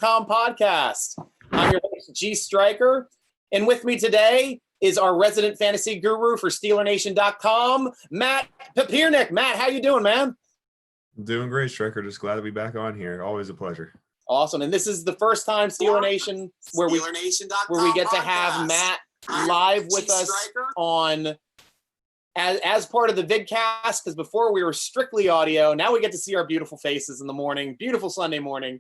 podcast. I'm your host, G.Stryker, and with me today is our resident fantasy guru for SteelerNation.com, Matt Papiernik. Matt, how you doing, man? Doing great, Stryker. Just glad to be back on here. Always a pleasure. Awesome. And this is the first time Steeler Nation where we get to have Matt live with us on as part of the vidcast, because before we were strictly audio. Now we get to see our beautiful faces in the morning, beautiful Sunday morning.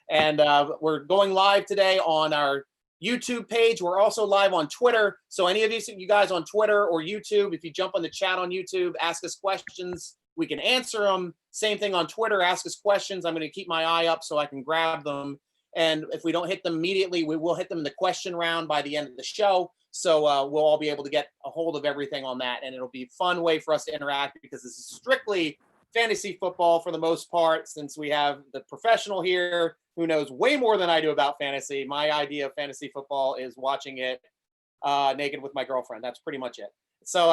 And we're going live today on our YouTube page. We're also live on Twitter. So any of you guys on Twitter or YouTube, if you jump on the chat on YouTube, ask us questions, we can answer them. Same thing on Twitter, ask us questions. I'm going to keep my eye up so I can grab them. And if we don't hit them immediately, we will hit them in the question round by the end of the show. So we'll all be able to get a hold of everything on that. And it'll be a fun way for us to interact, because this is strictly fantasy football for the most part, since we have the professional here who knows way more than I do about fantasy. My idea of fantasy football is watching it naked with my girlfriend. That's pretty much it. So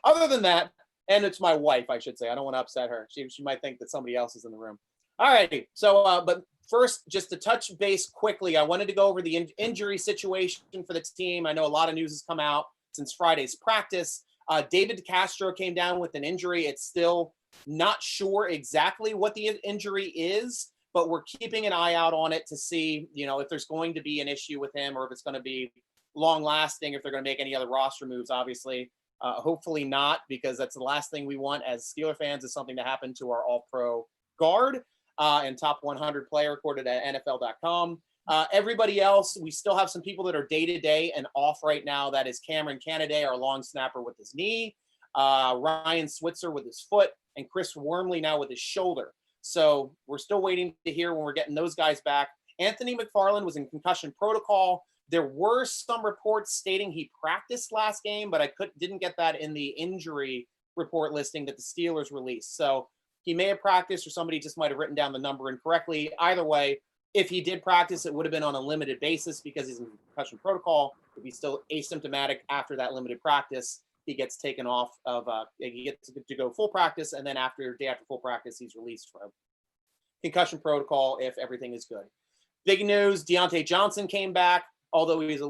other than that, and it's my wife, I should say. I don't want to upset her. She might think that somebody else is in the room. All righty. So, but first, just to touch base quickly, I wanted to go over the injury situation for the team. I know a lot of news has come out since Friday's practice. David DeCastro came down with an injury. It's still not sure exactly what the injury is, but we're keeping an eye out on it to see, if there's going to be an issue with him, or if it's going to be long lasting, if they're going to make any other roster moves, obviously. Hopefully not, because that's the last thing we want as Steeler fans, is something to happen to our all-pro guard and top 100 player, according to NFL.com. Everybody else, we still have some people that are day-to-day and off right now. That is Cameron Canaday, our long snapper, with his knee, Ryan Switzer with his foot, and Chris Wormley now with his shoulder. So we're still waiting to hear when we're getting those guys back. Anthony Mcfarlane was in concussion protocol. There were some reports stating he practiced last game, but I didn't get that in the injury report listing that the Steelers released. So he may have practiced, or somebody just might have written down the number incorrectly. Either way, if he did practice, it would have been on a limited basis because he's in concussion protocol. If he's still asymptomatic after that limited practice, he gets taken off of, he gets to go full practice, and then day after full practice, he's released from concussion protocol if everything is good. Big news, Deontay Johnson came back, although he's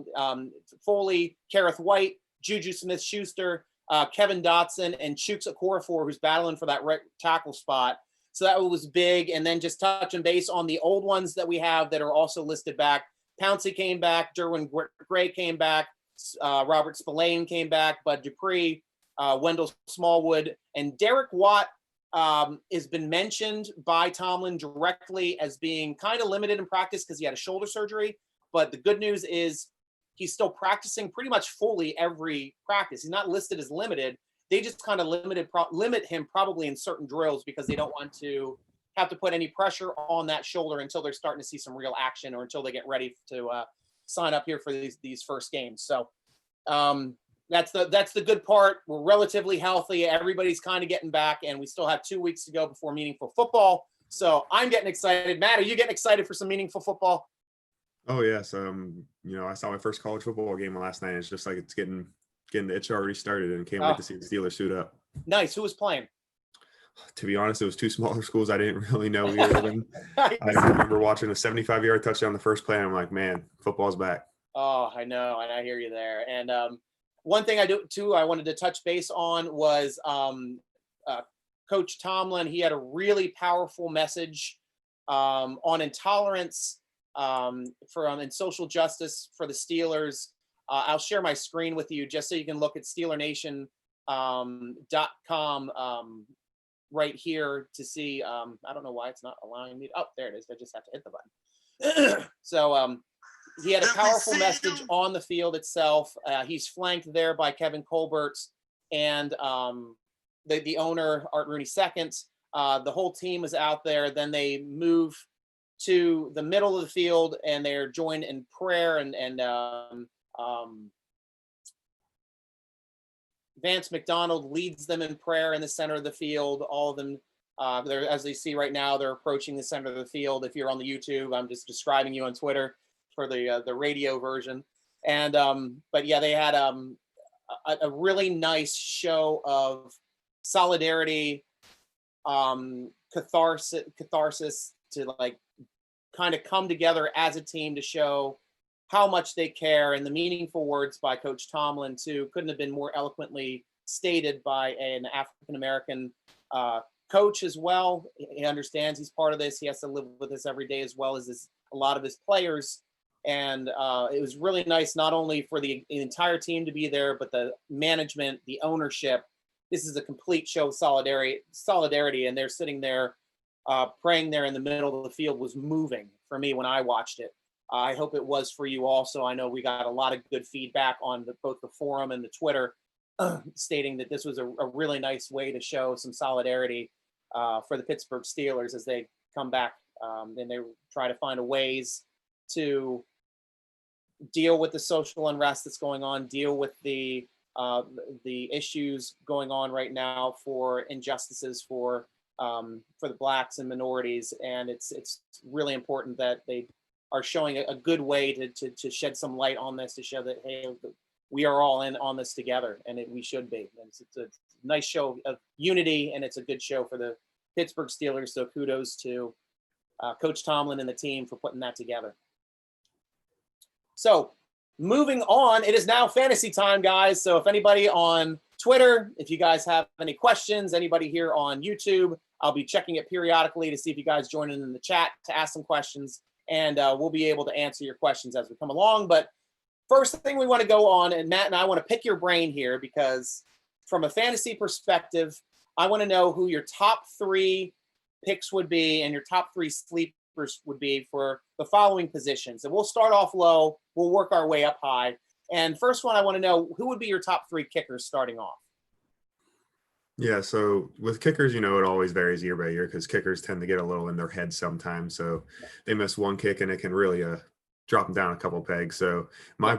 Foley, Kareth White, Juju Smith-Schuster, Kevin Dotson, and Chuks Okorafor, who's battling for that right tackle spot. So that was big. And then just touching base on the old ones that we have that are also listed back. Pouncey came back, Derwin Gray came back, Robert Spillane came back, Bud Dupree, Wendell Smallwood, and Derek Watt has been mentioned by Tomlin directly as being kind of limited in practice because he had a shoulder surgery. But the good news is he's still practicing pretty much fully every practice. He's not listed as limited. They just kind of limit him probably in certain drills because they don't want to have to put any pressure on that shoulder until they're starting to see some real action, or until they get ready to sign up here for these first games. So that's the good part. We're relatively healthy. Everybody's kind of getting back, and we still have 2 weeks to go before meaningful football. So I'm getting excited. Matt, are you getting excited for some meaningful football? Oh yes. I saw my first college football game last night. It's just like it's getting the itch already started, and can't wait to see the Steelers suit up. Nice. Who was playing? To be honest, it was two smaller schools. I didn't really know either of them. I remember watching a 75-yard touchdown the first play, and I'm like, man, football's back. Oh, I know, and I hear you there. And one thing I wanted to touch base on was Coach Tomlin. He had a really powerful message on intolerance and social justice for the Steelers. I'll share my screen with you just so you can look at SteelerNation.com right here to see. I don't know why it's not allowing me. Oh, there it is. I just have to hit the button. So he had a powerful message on the field itself. He's flanked there by Kevin Colbert and the owner, Art Rooney II. The whole team is out there. Then they move to the middle of the field, and they're joined in prayer, and Vance McDonald leads them in prayer in the center of the field. All of them, as they see right now, they're approaching the center of the field. If you're on the YouTube, I'm just describing you on Twitter for the radio version. And but yeah, they had a really nice show of solidarity, catharsis to like kind of come together as a team to show how much they care. And the meaningful words by Coach Tomlin, too, couldn't have been more eloquently stated by an African-American coach as well. He understands he's part of this. He has to live with this every day, as well as a lot of his players. And it was really nice, not only for the entire team to be there, but the management, the ownership. This is a complete show of solidarity. And they're sitting there praying there in the middle of the field was moving for me when I watched it. I hope it was for you also. I know we got a lot of good feedback on both the forum and the Twitter stating that this was a really nice way to show some solidarity for the Pittsburgh Steelers as they come back and they try to find ways to deal with the social unrest that's going on, deal with the issues going on right now for injustices for the blacks and minorities. And it's really important that they are showing a good way to shed some light on this, to show that, hey, we are all in on this together, and we should be. And it's a nice show of unity, and it's a good show for the Pittsburgh Steelers. So kudos to Coach Tomlin and the team for putting that together. So moving on, it is now fantasy time, guys. So if anybody on Twitter, if you guys have any questions, anybody here on YouTube, I'll be checking it periodically to see if you guys join in the chat to ask some questions, and we'll be able to answer your questions as we come along. But first thing we want to go on, and Matt and I want to pick your brain here, because from a fantasy perspective, I want to know who your top 3 picks would be and your top 3 sleepers would be for the following positions. And we'll start off low. We'll work our way up high. And first one, I want to know who would be your top 3 kickers starting off. Yeah, so with kickers, it always varies year by year because kickers tend to get a little in their head sometimes. So they miss one kick and it can really drop them down a couple pegs. So my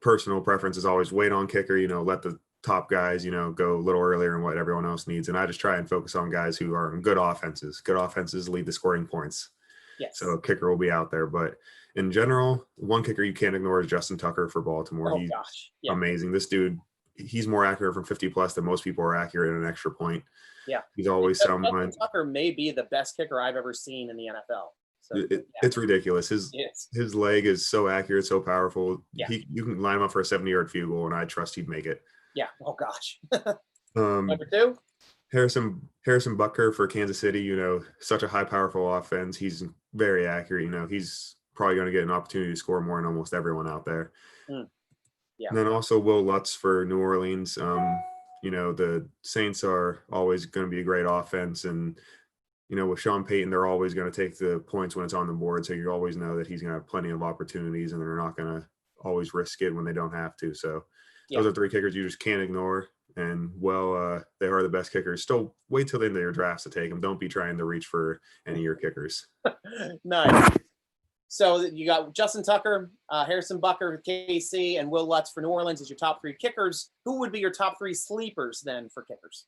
personal preference is always wait on kicker, let the top guys, go a little earlier than what everyone else needs. And I just try and focus on guys who are in good offenses. Good offenses lead the scoring points. Yes. So kicker will be out there. But in general, one kicker you can't ignore is Justin Tucker for Baltimore. Oh, He's gosh. Yeah. amazing. This dude, he's more accurate from 50 plus than most people are accurate at an extra point. Yeah. He's always someone. Justin Tucker may be the best kicker I've ever seen in the NFL. So, it's ridiculous. His leg is so accurate, so powerful. Yeah. You can line him up for a 70-yard field goal, and I trust he'd make it. Yeah. Oh, gosh. Number 2? Harrison Butker for Kansas City, such a high, powerful offense. He's very accurate. He's probably going to get an opportunity to score more than almost everyone out there. Yeah. And then also Will Lutz for New Orleans. The Saints are always going to be a great offense. And, with Sean Payton, they're always going to take the points when it's on the board. So you always know that he's going to have plenty of opportunities and they're not going to always risk it when they don't have to. So those are 3 kickers you just can't ignore. And, they are the best kickers. Still wait till the end of your drafts to take them. Don't be trying to reach for any of your kickers. Nice. So you got Justin Tucker, Harrison Butker, KC, and Will Lutz for New Orleans as your top 3 kickers. Who would be your top 3 sleepers then for kickers?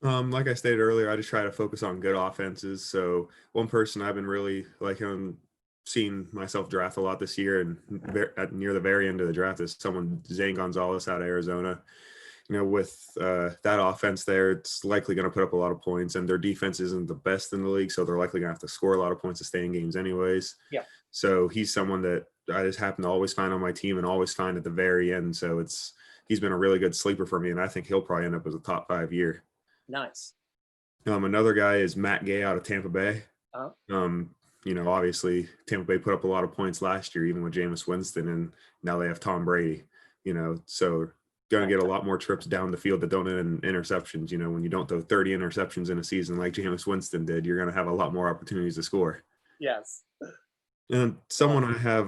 Like I stated earlier, I just try to focus on good offenses. So one person I've been really seeing myself draft a lot this year, and near the very end of the draft is someone, Zane Gonzalez out of Arizona. With that offense there, it's likely going to put up a lot of points, and their defense isn't the best in the league, so they're likely going to have to score a lot of points to stay in games anyways. Yeah. So he's someone that I just happen to always find on my team and always find at the very end. So he's been a really good sleeper for me, and I think he'll probably end up as a top 5 year. Nice. Another guy is Matt Gay out of Tampa Bay. Obviously Tampa Bay put up a lot of points last year, even with Jameis Winston, and now they have Tom Brady, so going to get a lot more trips down the field that don't end in interceptions. When you don't throw 30 interceptions in a season like Jameis Winston did, you're going to have a lot more opportunities to score. Yes. And someone I have,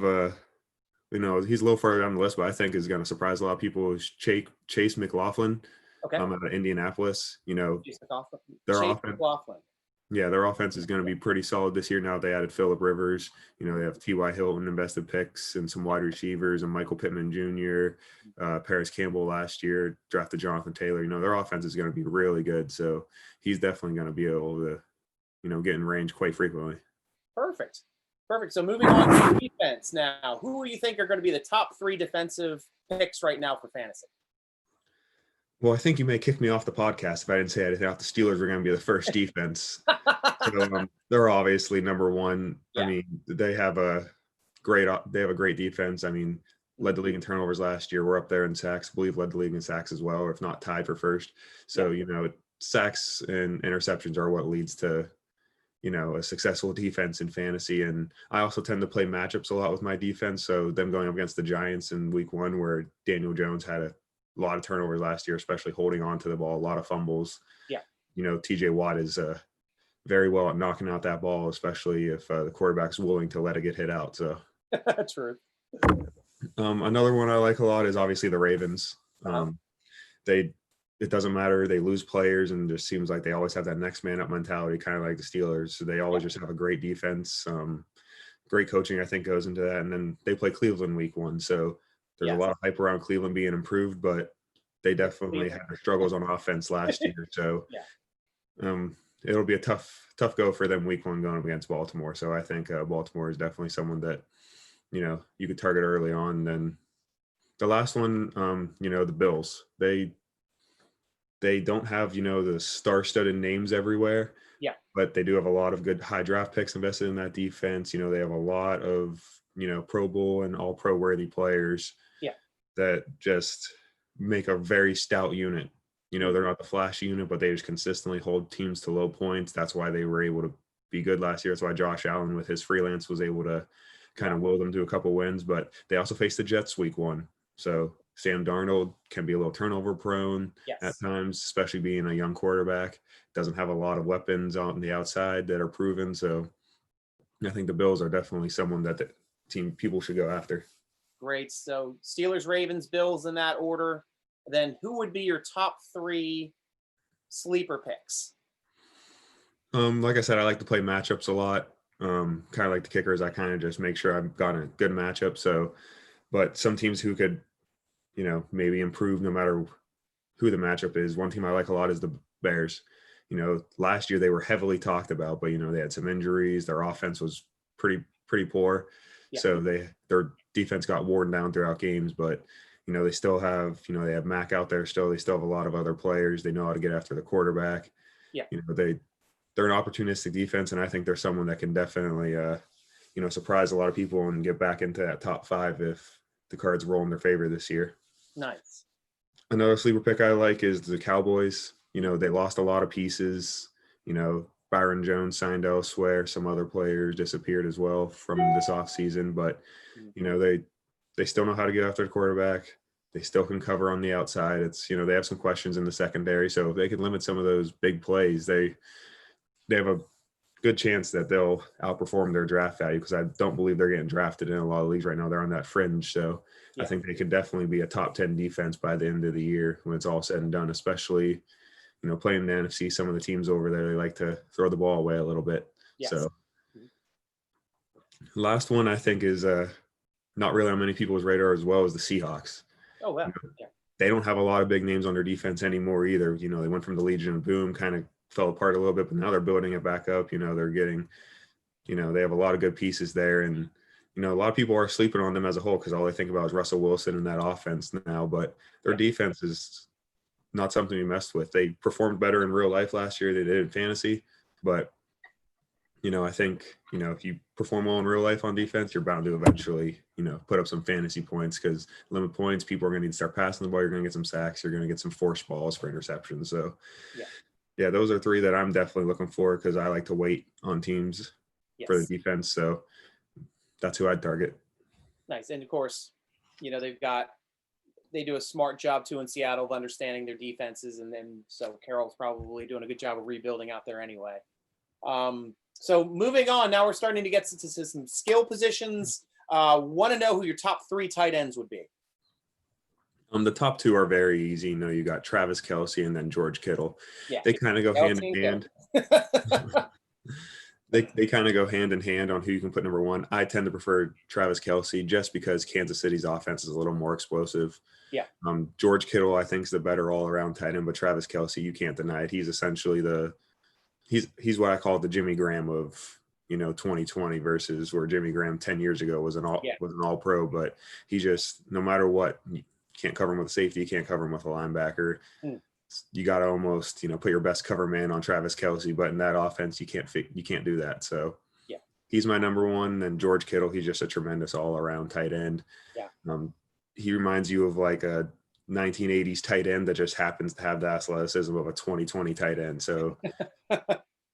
he's a little farther down the list, but I think is going to surprise a lot of people is Chase McLaughlin. Okay. Out of Indianapolis. Their offense is going to be pretty solid this year. Now they added Phillip Rivers. They have T.Y. Hilton invested picks and some wide receivers and Michael Pittman Jr., Paris Campbell last year, drafted Jonathan Taylor. Their offense is going to be really good. So he's definitely going to be able to, get in range quite frequently. Perfect. So moving on to defense now. Who do you think are going to be the top 3 defensive picks right now for fantasy? Well, I think you may kick me off the podcast if I didn't say I thought the Steelers were going to be the first defense. So they're obviously number one. Yeah. I mean, they have a great defense. I mean, led the league in turnovers last year. We're up there in sacks. I believe led the league in sacks as well, or if not tied for first. So, sacks and interceptions are what leads to, a successful defense in fantasy. And I also tend to play matchups a lot with my defense. So them going up against the Giants in week 1, where Daniel Jones had a lot of turnovers last year, especially holding on to the ball, a lot of fumbles. Yeah. TJ Watt is very well at knocking out that ball, especially if the quarterback's willing to let it get hit out. So True. Another one I like a lot is obviously the Ravens. It doesn't matter. They lose players, and it just seems like they always have that next man up mentality, kind of like the Steelers. So they always just have a great defense. Great coaching, I think, goes into that. And then they play Cleveland week 1. So there's a lot of hype around Cleveland being improved, but they definitely had their struggles on offense last year. So it'll be a tough go for them week 1 going up against Baltimore. So I think Baltimore is definitely someone that, you could target early on. And then the last one, the Bills. They don't have, the star-studded names everywhere. Yeah. But they do have a lot of good high draft picks invested in that defense. They have a lot of, Pro Bowl and all pro worthy players that just make a very stout unit. They're not the flashy unit, but they just consistently hold teams to low points. That's why they were able to be good last year. That's why Josh Allen with his freelance was able to kind of will them to a couple wins. But they also faced the Jets week 1. So Sam Darnold can be a little turnover prone at times, especially being a young quarterback. Doesn't have a lot of weapons on the outside that are proven. So I think the Bills are definitely someone that the team people should go after. Great. So Steelers, Ravens, Bills in that order. Then who would be your top 3 sleeper picks? Like I said, I like to play matchups a lot. Kind of like the kickers. I kind of just make sure I've got a good matchup. So, but some teams who could, maybe improve no matter who the matchup is. One team I like a lot is the Bears. Last year they were heavily talked about, but they had some injuries. Their offense was pretty poor. Yeah. So their defense got worn down throughout games, but they still have, they have Mac out there still. They still have a lot of other players. They know how to get after the quarterback. Yeah. They're an opportunistic defense, and I think they're someone that can definitely, surprise a lot of people and get back into that top 5 if the cards roll in their favor this year. Nice. Another sleeper pick I like is the Cowboys. They lost a lot of pieces. Byron Jones signed elsewhere. Some other players disappeared as well from this offseason, but they still know how to get after the quarterback. They still can cover on the outside. It's, they have some questions in the secondary. So if they can limit some of those big plays, they have a good chance that they'll outperform their draft value, because I don't believe they're getting drafted in a lot of leagues right now. They're on that fringe. So I think they could definitely be a top 10 defense by the end of the year when it's all said and done, especially, playing in the NFC. Some of the teams over there, they like to throw the ball away a little bit. Yes. So last one I think is not really on many people's radar as well as the Seahawks. Oh, wow. They don't have a lot of big names on their defense anymore either. They went from the Legion of Boom, kind of fell apart a little bit, but now they're building it back up. They're getting, they have a lot of good pieces there. And, a lot of people are sleeping on them as a whole because all they think about is Russell Wilson and that offense now. But their defense is not something we messed with. They performed better in real life last year than they did in fantasy. But, I think, if you perform well in real life on defense, you're bound to eventually, put up some fantasy points, because limit points, people are going to need to start passing the ball. You're going to get some sacks. You're going to get some forced balls for interceptions. So, yeah, those are 3 that I'm definitely looking for, because I like to wait on teams for the defense. So that's who I'd target. Nice. And of course, they do a smart job too in Seattle of understanding their defenses. And then, so Carroll's probably doing a good job of rebuilding out there anyway. So moving on, now we're starting to get to some skill positions. Want to know who your top 3 tight ends would be? The top 2 are very easy. You got Travis Kelce and then George Kittle. Yeah. They kind of go hand in hand. They kind of go hand in hand on who you can put number 1. I tend to prefer Travis Kelce just because Kansas City's offense is a little more explosive. Yeah. George Kittle, I think, is the better all-around tight end, but Travis Kelce, you can't deny it. He's essentially he's what I call the Jimmy Graham of 2020 versus where Jimmy Graham 10 years ago was an all pro, but he just, no matter what, can't cover him with a safety, you can't cover him with a linebacker. Mm. You got to almost, put your best cover man on Travis Kelce, but in that offense, you can't do that. So yeah, he's my number one. And George Kittle, he's just a tremendous all around tight end. Yeah. He reminds you of like a 1980s tight end that just happens to have the athleticism of a 2020 tight end. So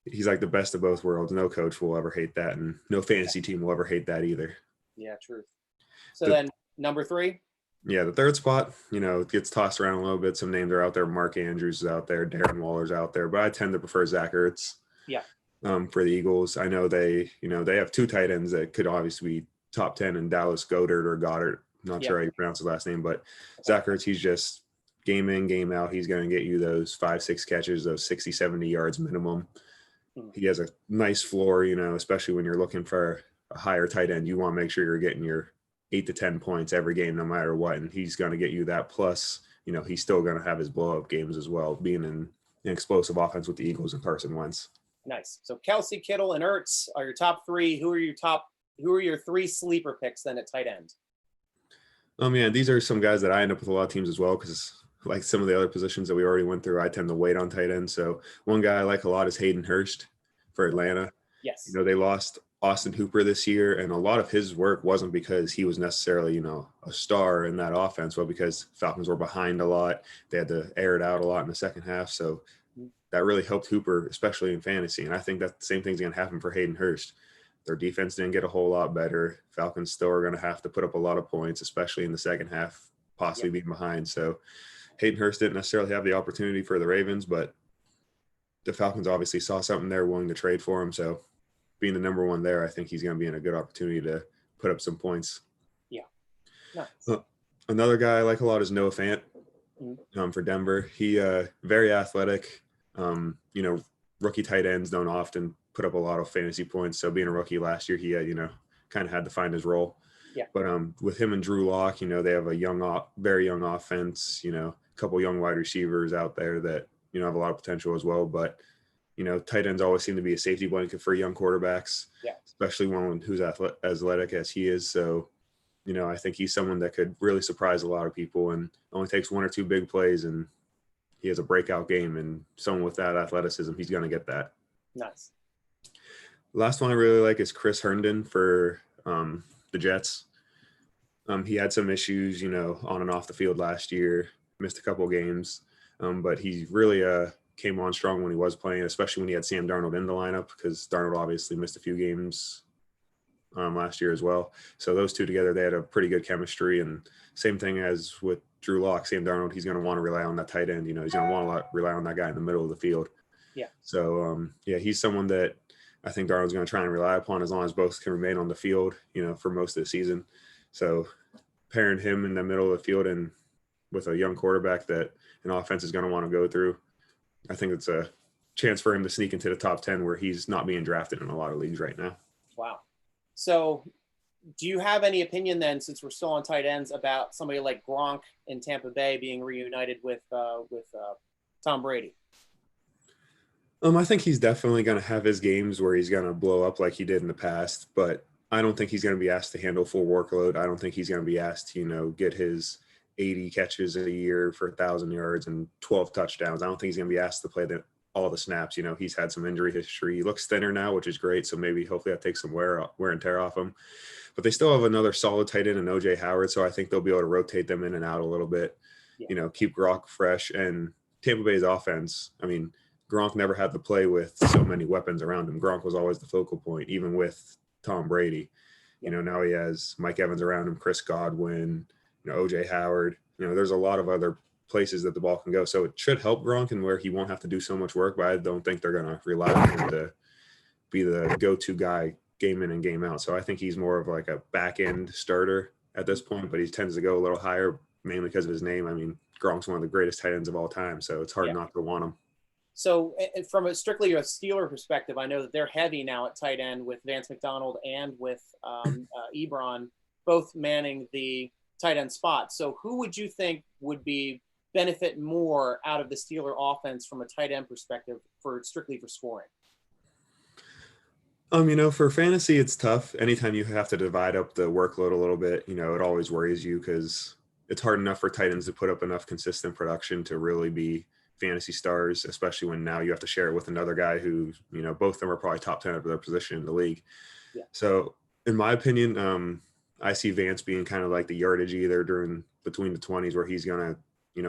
he's like the best of both worlds. No coach will ever hate that, and no fantasy team will ever hate that either. Yeah, truth. So then number 3? Yeah, the third spot, it gets tossed around a little bit. Some names are out there. Mark Andrews is out there. Darren Waller's out there. But I tend to prefer Zach Ertz. Yeah. For the Eagles. I know they have 2 tight ends that could obviously be top 10 in Dallas Goedert. Not sure how you pronounce his last name, but Zach Ertz, he's just game in, game out. He's going to get you those 5-6 catches, those 60, 70 yards minimum. He has a nice floor, especially when you're looking for a higher tight end. You want to make sure you're getting your 8 to 10 points every game, no matter what. And he's going to get you that. Plus, he's still going to have his blow up games as well, being in an explosive offense with the Eagles and Carson Wentz. Nice. So Kelce, Kittle, and Ertz are your top 3. Who are your 3 sleeper picks then at tight end? Yeah, these are some guys that I end up with a lot of teams as well, because like some of the other positions that we already went through, I tend to wait on tight end. So one guy I like a lot is Hayden Hurst for Atlanta. Yes. They lost Austin Hooper this year, and a lot of his work wasn't because he was necessarily, a star in that offense, but because Falcons were behind a lot. They had to air it out a lot in the second half. So that really helped Hooper, especially in fantasy. And I think that the same thing's going to happen for Hayden Hurst. Their defense didn't get a whole lot better. Falcons still are going to have to put up a lot of points, especially in the second half, possibly being behind. So Hayden Hurst didn't necessarily have the opportunity for the Ravens, but the Falcons obviously saw something there, willing to trade for him. So being the number 1 there, I think he's going to be in a good opportunity to put up some points. Yeah. Nice. Another guy I like a lot is Noah Fant for Denver. He very athletic. Rookie tight ends don't often put up a lot of fantasy points. So being a rookie last year, he kind of had to find his role. Yeah. But with him and Drew Lock, they have a very young offense, a couple young wide receivers out there that, have a lot of potential as well. But, tight ends always seem to be a safety blanket for young quarterbacks, especially one who's athletic as he is. So, I think he's someone that could really surprise a lot of people, and only takes 1 or 2 big plays and he has a breakout game, and someone with that athleticism, he's going to get that. Nice. Last one I really like is Chris Herndon for the Jets. He had some issues, on and off the field last year, missed a couple of games, but he really came on strong when he was playing, especially when he had Sam Darnold in the lineup, because Darnold obviously missed a few games last year as well. So those two together, they had a pretty good chemistry. And same thing as with Drew Lock, Sam Darnold, he's going to want to rely on that tight end. He's going to want to rely on that guy in the middle of the field. Yeah. So, he's someone that I think Darnold's going to try and rely upon as long as both can remain on the field, for most of the season. So pairing him in the middle of the field and with a young quarterback that an offense is going to want to go through, I think it's a chance for him to sneak into the top 10 where he's not being drafted in a lot of leagues right now. Wow. So do you have any opinion then, since we're still on tight ends, about somebody like Gronk in Tampa Bay being reunited with Tom Brady? I think he's definitely going to have his games where he's going to blow up like he did in the past, but I don't think he's going to be asked to handle full workload. I don't think he's going to be asked to, get his 80 catches a year for 1,000 yards and 12 touchdowns. I don't think he's going to be asked to play all the snaps. He's had some injury history. He looks thinner now, which is great. So maybe hopefully that takes some wear and tear off him. But they still have another solid tight end in O.J. Howard, so I think they'll be able to rotate them in and out a little bit, keep Gronk fresh. And Tampa Bay's offense, Gronk never had to play with so many weapons around him. Gronk was always the focal point, even with Tom Brady. Now he has Mike Evans around him, Chris Godwin, O.J. Howard. There's a lot of other places that the ball can go. So it should help Gronk in where he won't have to do so much work, but I don't think they're going to rely on him to be the go-to guy game in and game out. So I think he's more of like a back-end starter at this point, but he tends to go a little higher, mainly because of his name. Gronk's one of the greatest tight ends of all time, so it's hard not to want him. So from strictly a Steeler perspective, I know that they're heavy now at tight end with Vance McDonald and with Ebron both manning the tight end spot. So who would you think would benefit more out of the Steeler offense from a tight end perspective strictly for scoring? For fantasy, it's tough. Anytime you have to divide up the workload a little bit, it always worries you because, it's hard enough for tight ends to put up enough consistent production to really be fantasy stars, especially when now you have to share it with another guy who, both of them are probably top 10 of their position in the league. Yeah. So in my opinion, I see Vance being kind of like the yardage either between the 20s where he's going to,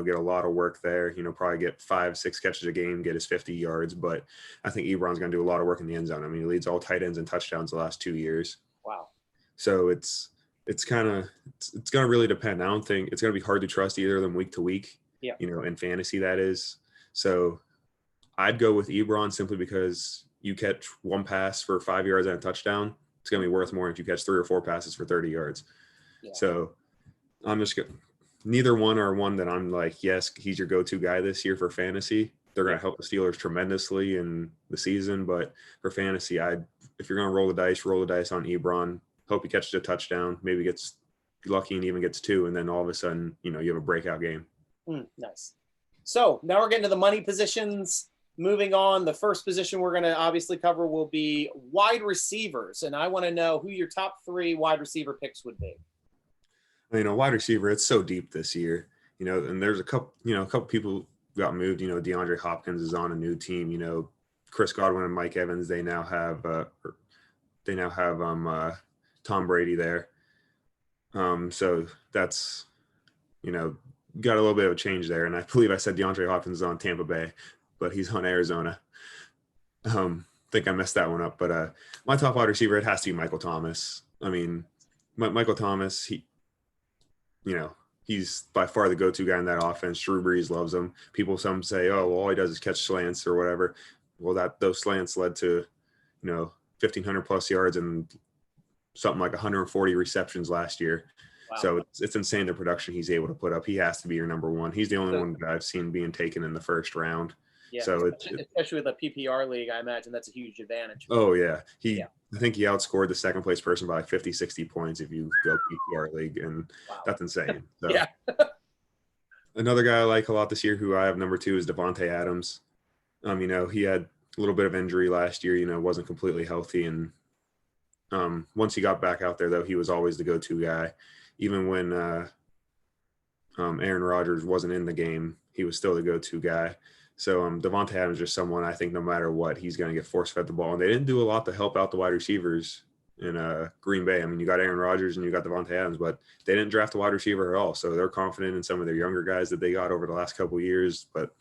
get a lot of work there, probably get 5-6 catches a game, get his 50 yards. But I think Ebron's going to do a lot of work in the end zone. I mean, he leads all tight ends in touchdowns the last 2 years. Wow. So it's going to really depend. I don't think it's going to be hard to trust either of them week to week, in fantasy that is. So I'd go with Ebron simply because you catch one pass for 5 yards and a touchdown. It's going to be worth more if you catch 3 or 4 passes for 30 yards. Yeah. So I'm just going to – neither one are one that I'm like, yes, he's your go-to guy this year for fantasy. They're going to help the Steelers tremendously in the season. But for fantasy, if you're going to roll the dice on Ebron. Hope he catches a touchdown, maybe gets lucky and even gets 2, and then all of a sudden, you have a breakout game. Nice. So now we're getting to the money positions. Moving on, the first position we're going to obviously cover will be wide receivers, and I want to know who your top 3 wide receiver picks would be. Wide receiver, it's so deep this year, and there's a couple people got moved. DeAndre Hopkins is on a new team. Chris Godwin and Mike Evans, they now have Tom Brady there. So that's, got a little bit of a change there. And I believe I said DeAndre Hopkins is on Tampa Bay, but he's on Arizona. Think I messed that one up. But my top wide receiver, it has to be Michael Thomas. I mean, Michael Thomas, he's by far the go-to guy in that offense. Drew Brees loves him. Some say, oh, well, all he does is catch slants or whatever. Well, those slants led to, 1,500 plus yards and something like 140 receptions last year. Wow. So it's insane the production he's able to put up. He has to be your number one. He's the only one that I've seen being taken in the first round. Yeah, so especially with the PPR league, I imagine that's a huge advantage. Oh, yeah. I think he outscored the second place person by 50, 60 points if you go PPR league, and That's insane. So, yeah. Another guy I like a lot this year who I have number 2 is Devontae Adams. He had a little bit of injury last year, wasn't completely healthy, and once he got back out there, though, he was always the go-to guy. Even when Aaron Rodgers wasn't in the game, he was still the go-to guy. So Devontae Adams is just someone I think no matter what, he's going to get force-fed the ball. And they didn't do a lot to help out the wide receivers in Green Bay. I mean, you got Aaron Rodgers and you got Devontae Adams, but they didn't draft a wide receiver at all. So they're confident in some of their younger guys that they got over the last couple of years. But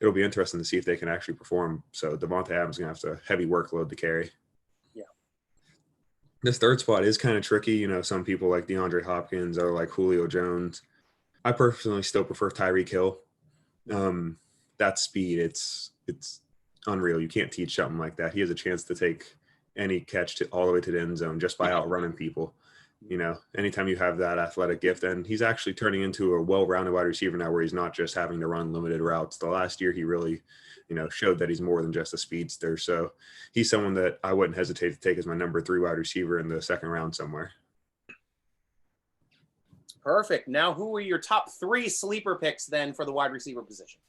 it'll be interesting to see if they can actually perform. So Devontae Adams is going to have a heavy workload to carry. This third spot is kind of tricky. Some people like DeAndre Hopkins or like Julio Jones. I personally still prefer Tyreek Hill. That speed, it's unreal. You can't teach something like that. He has a chance to take any catch all the way to the end zone just by outrunning people. Anytime you have that athletic gift, and he's actually turning into a well-rounded wide receiver now where he's not just having to run limited routes. The last year he really showed that he's more than just a speedster. So he's someone that I wouldn't hesitate to take as my number 3 wide receiver in the second round somewhere. Perfect. Now, who are your top 3 sleeper picks then for the wide receiver position?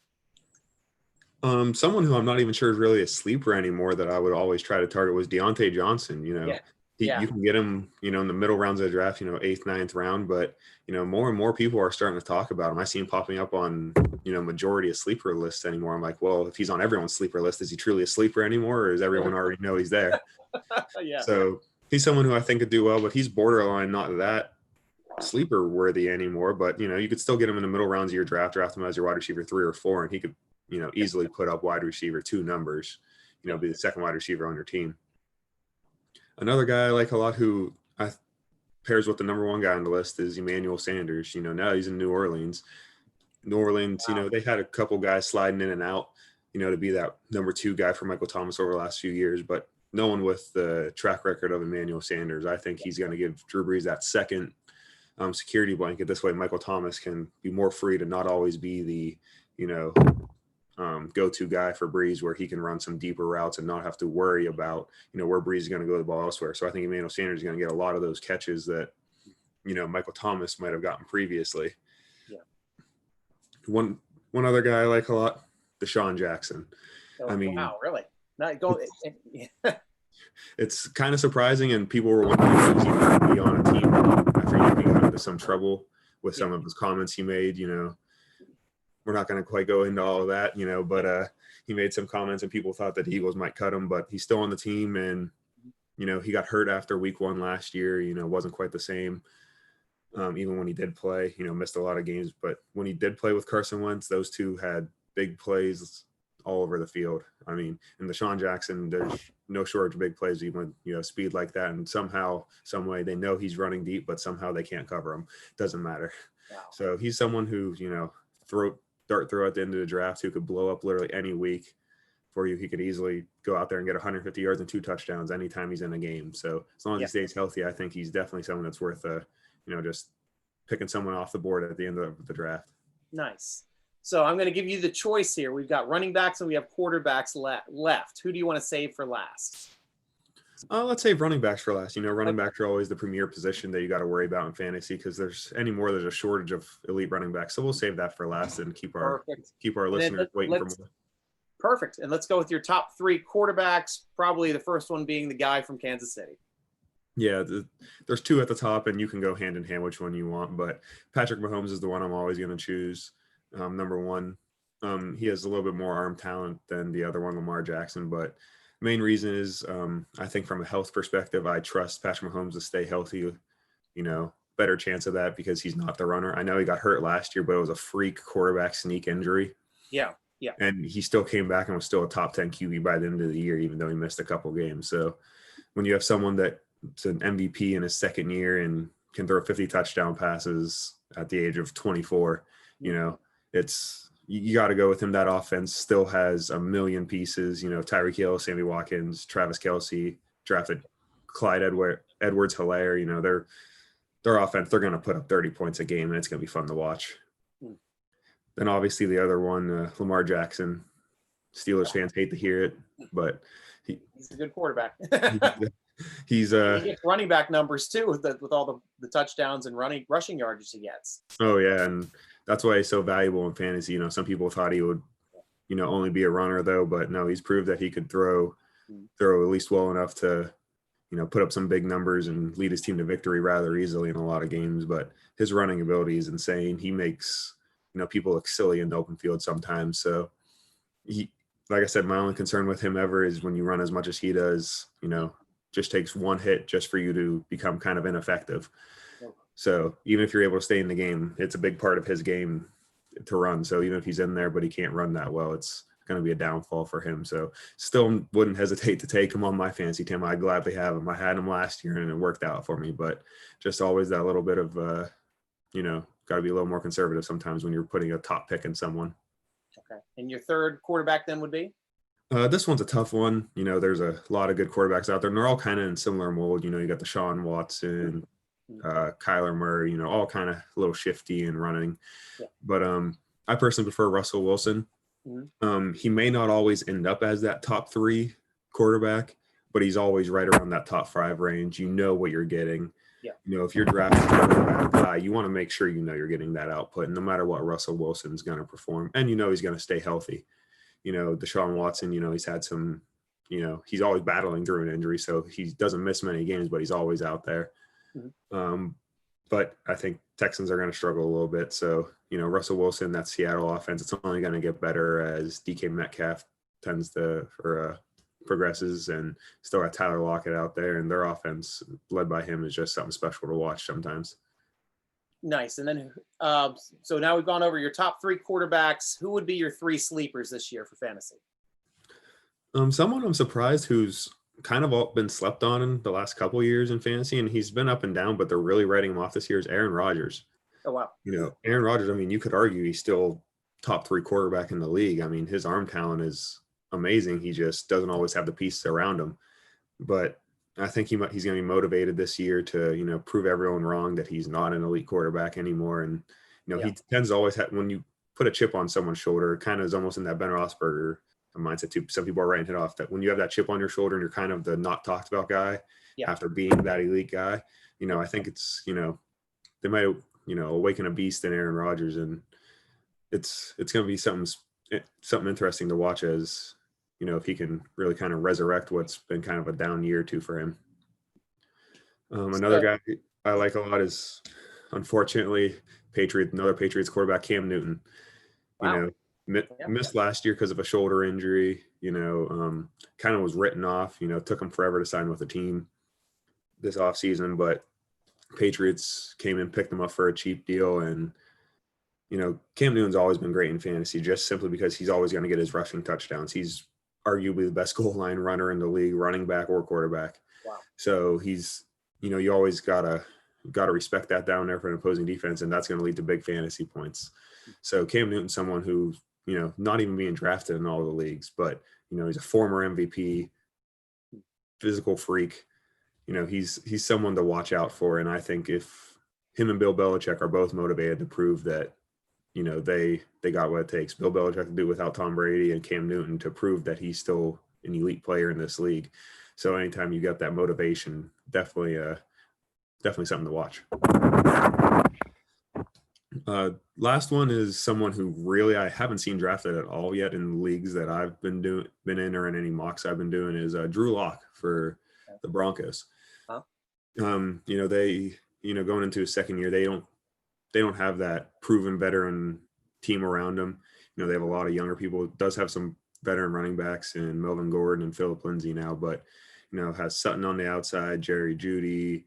Someone who I'm not even sure is really a sleeper anymore that I would always try to target was Deontay Johnson. You can get him, in the middle rounds of the draft, 8th, 9th round, but, more and more people are starting to talk about him. I see him popping up on, majority of sleeper lists anymore. I'm like, well, if he's on everyone's sleeper list, is he truly a sleeper anymore? Or does everyone already know he's there? So he's someone who I think could do well, but he's borderline not that sleeper worthy anymore. But, you could still get him in the middle rounds of your draft him as your wide receiver 3 or 4, and he could, easily put up wide receiver 2 numbers, be the second wide receiver on your team. Another guy I like a lot who pairs with the number 1 guy on the list is Emanuel Sanders. Now he's in New Orleans. They had a couple guys sliding in and out, to be that number 2 guy for Michael Thomas over the last few years, but no one with the track record of Emanuel Sanders. I think he's going to give Drew Brees that second security blanket. This way Michael Thomas can be more free to not always be the, go-to guy for Brees, where he can run some deeper routes and not have to worry about, where Brees is going to go the ball elsewhere. So I think Emmanuel Sanders is going to get a lot of those catches that, Michael Thomas might have gotten previously. Yeah. One other guy I like a lot, Desean Jackson. Oh, wow, really? Not go. It's kind of surprising, and people were wondering if he's going to be on a team after he got into some trouble with some of his comments he made. We're not going to quite go into all of that, but he made some comments and people thought that the Eagles might cut him, but he's still on the team. And, he got hurt after week 1 last year, wasn't quite the same. Even when he did play, missed a lot of games, but when he did play with Carson Wentz, those two had big plays all over the field. I mean, in Desean Jackson, there's no shortage of big plays, even with, speed like that. And somehow, some way, they know he's running deep, but somehow they can't cover him. Doesn't matter. Wow. So he's someone who, dart throw at the end of the draft who could blow up literally any week for you. He could easily go out there and get 150 yards and 2 touchdowns anytime he's in a game. So as long as he stays healthy, I think he's definitely someone that's worth, just picking someone off the board at the end of the draft. Nice. So I'm going to give you the choice here. We've got running backs and we have quarterbacks left. Who do you want to save for last? Let's save running backs for last. Running backs are always the premier position that you got to worry about in fantasy because there's a shortage of elite running backs. So we'll save that for last and keep our listeners waiting for more. Perfect. And let's go with your top 3 quarterbacks, probably the first one being the guy from Kansas City. Yeah, there's 2 at the top, and you can go hand in hand which one you want. But Patrick Mahomes is the one I'm always going to choose. Number 1, he has a little bit more arm talent than the other one, Lamar Jackson, but main reason is I think from a health perspective, I trust Patrick Mahomes to stay healthy, better chance of that because he's not the runner. I know he got hurt last year, but it was a freak quarterback sneak injury. Yeah. And he still came back and was still a top 10 QB by the end of the year, even though he missed a couple games. So when you have someone that's an MVP in his second year and can throw 50 touchdown passes at the age of 24, you got to go with him. That offense still has a million pieces, Tyreek Hill, Sammy Watkins, Travis Kelce, drafted Clyde Edwards-Helaire, their offense, they're going to put up 30 points a game and it's going to be fun to watch. Then obviously the other one, Lamar Jackson, Steelers fans hate to hear it, but he's a good quarterback. He gets running back numbers too with all the touchdowns and rushing yardage he gets. Oh yeah. And that's why he's so valuable in fantasy. Some people thought he would, only be a runner though, but no, he's proved that he could throw at least well enough to, put up some big numbers and lead his team to victory rather easily in a lot of games. But his running ability is insane. He makes, people look silly in the open field sometimes. So like I said, my only concern with him ever is when you run as much as he does, just takes one hit just for you to become kind of ineffective. So even if you're able to stay in the game, it's a big part of his game to run. So even if he's in there, but he can't run that well, it's going to be a downfall for him. So still wouldn't hesitate to take him on my fantasy team. I'd gladly have him. I had him last year and it worked out for me, but just always that little bit of, got to be a little more conservative sometimes when you're putting a top pick in someone. Okay. And your third quarterback then would be? This one's a tough one. There's a lot of good quarterbacks out there, and they're all kind of in similar mold. You got Deshaun Watson, Kyler Murray, all kind of a little shifty and running. Yeah. But I personally prefer Russell Wilson. Mm-hmm. He may not always end up as that top 3 quarterback, but he's always right around that top 5 range. You know what you're getting. Yeah. If you're drafting a quarterback high, you want to make sure you're getting that output. And no matter what, Russell Wilson's going to perform, and he's going to stay healthy. Deshaun Watson, he's had some, he's always battling through an injury, so he doesn't miss many games, but he's always out there. Mm-hmm. But I think Texans are going to struggle a little bit. So, Russell Wilson, that Seattle offense, it's only going to get better as DK Metcalf progresses, and still got Tyler Lockett out there, and their offense led by him is just something special to watch sometimes. Nice. And then, so now we've gone over your top 3 quarterbacks. Who would be your 3 sleepers this year for fantasy? Someone I'm surprised who's kind of all been slept on in the last couple of years in fantasy, and he's been up and down, but they're really writing him off this year, is Aaron Rodgers. Oh, wow. Aaron Rodgers, you could argue he's still top 3 quarterback in the league. His arm talent is amazing. He just doesn't always have the pieces around him. But I think he's going to be motivated this year to, prove everyone wrong that he's not an elite quarterback anymore. And, he tends to always have, when you put a chip on someone's shoulder, kind of is almost in that Ben Roethlisberger mindset too. Some people are writing it off that when you have that chip on your shoulder and you're kind of the not talked about guy after being that elite guy, I think it's, they might, awaken a beast in Aaron Rodgers, and it's going to be something interesting to watch as, if he can really kind of resurrect what's been kind of a down year or two for him. Another guy I like a lot is, unfortunately, another Patriots quarterback, Cam Newton. Wow. Missed last year because of a shoulder injury, kind of was written off, took him forever to sign with the team this offseason, but Patriots came and picked him up for a cheap deal. And, Cam Newton's always been great in fantasy just simply because he's always going to get his rushing touchdowns. He's arguably the best goal line runner in the league, running back or quarterback. Wow. So he's, you always gotta respect that down there for an opposing defense, and that's going to lead to big fantasy points. So Cam Newton's someone who, not even being drafted in all the leagues, but, he's a former MVP, physical freak. He's someone to watch out for. And I think if him and Bill Belichick are both motivated to prove that, they got what it takes. Bill Belichick to do without Tom Brady, and Cam Newton to prove that he's still an elite player in this league. So anytime you got that motivation, definitely something to watch. Last one is someone who really I haven't seen drafted at all yet in the leagues that I've been in or in any mocks I've been doing is Drew Lock for the Broncos. Huh? They going into his second year, they don't have that proven veteran team around them. They have a lot of younger people. It does have some veteran running backs in Melvin Gordon and Phillip Lindsay now, but has Sutton on the outside, Jerry Jeudy,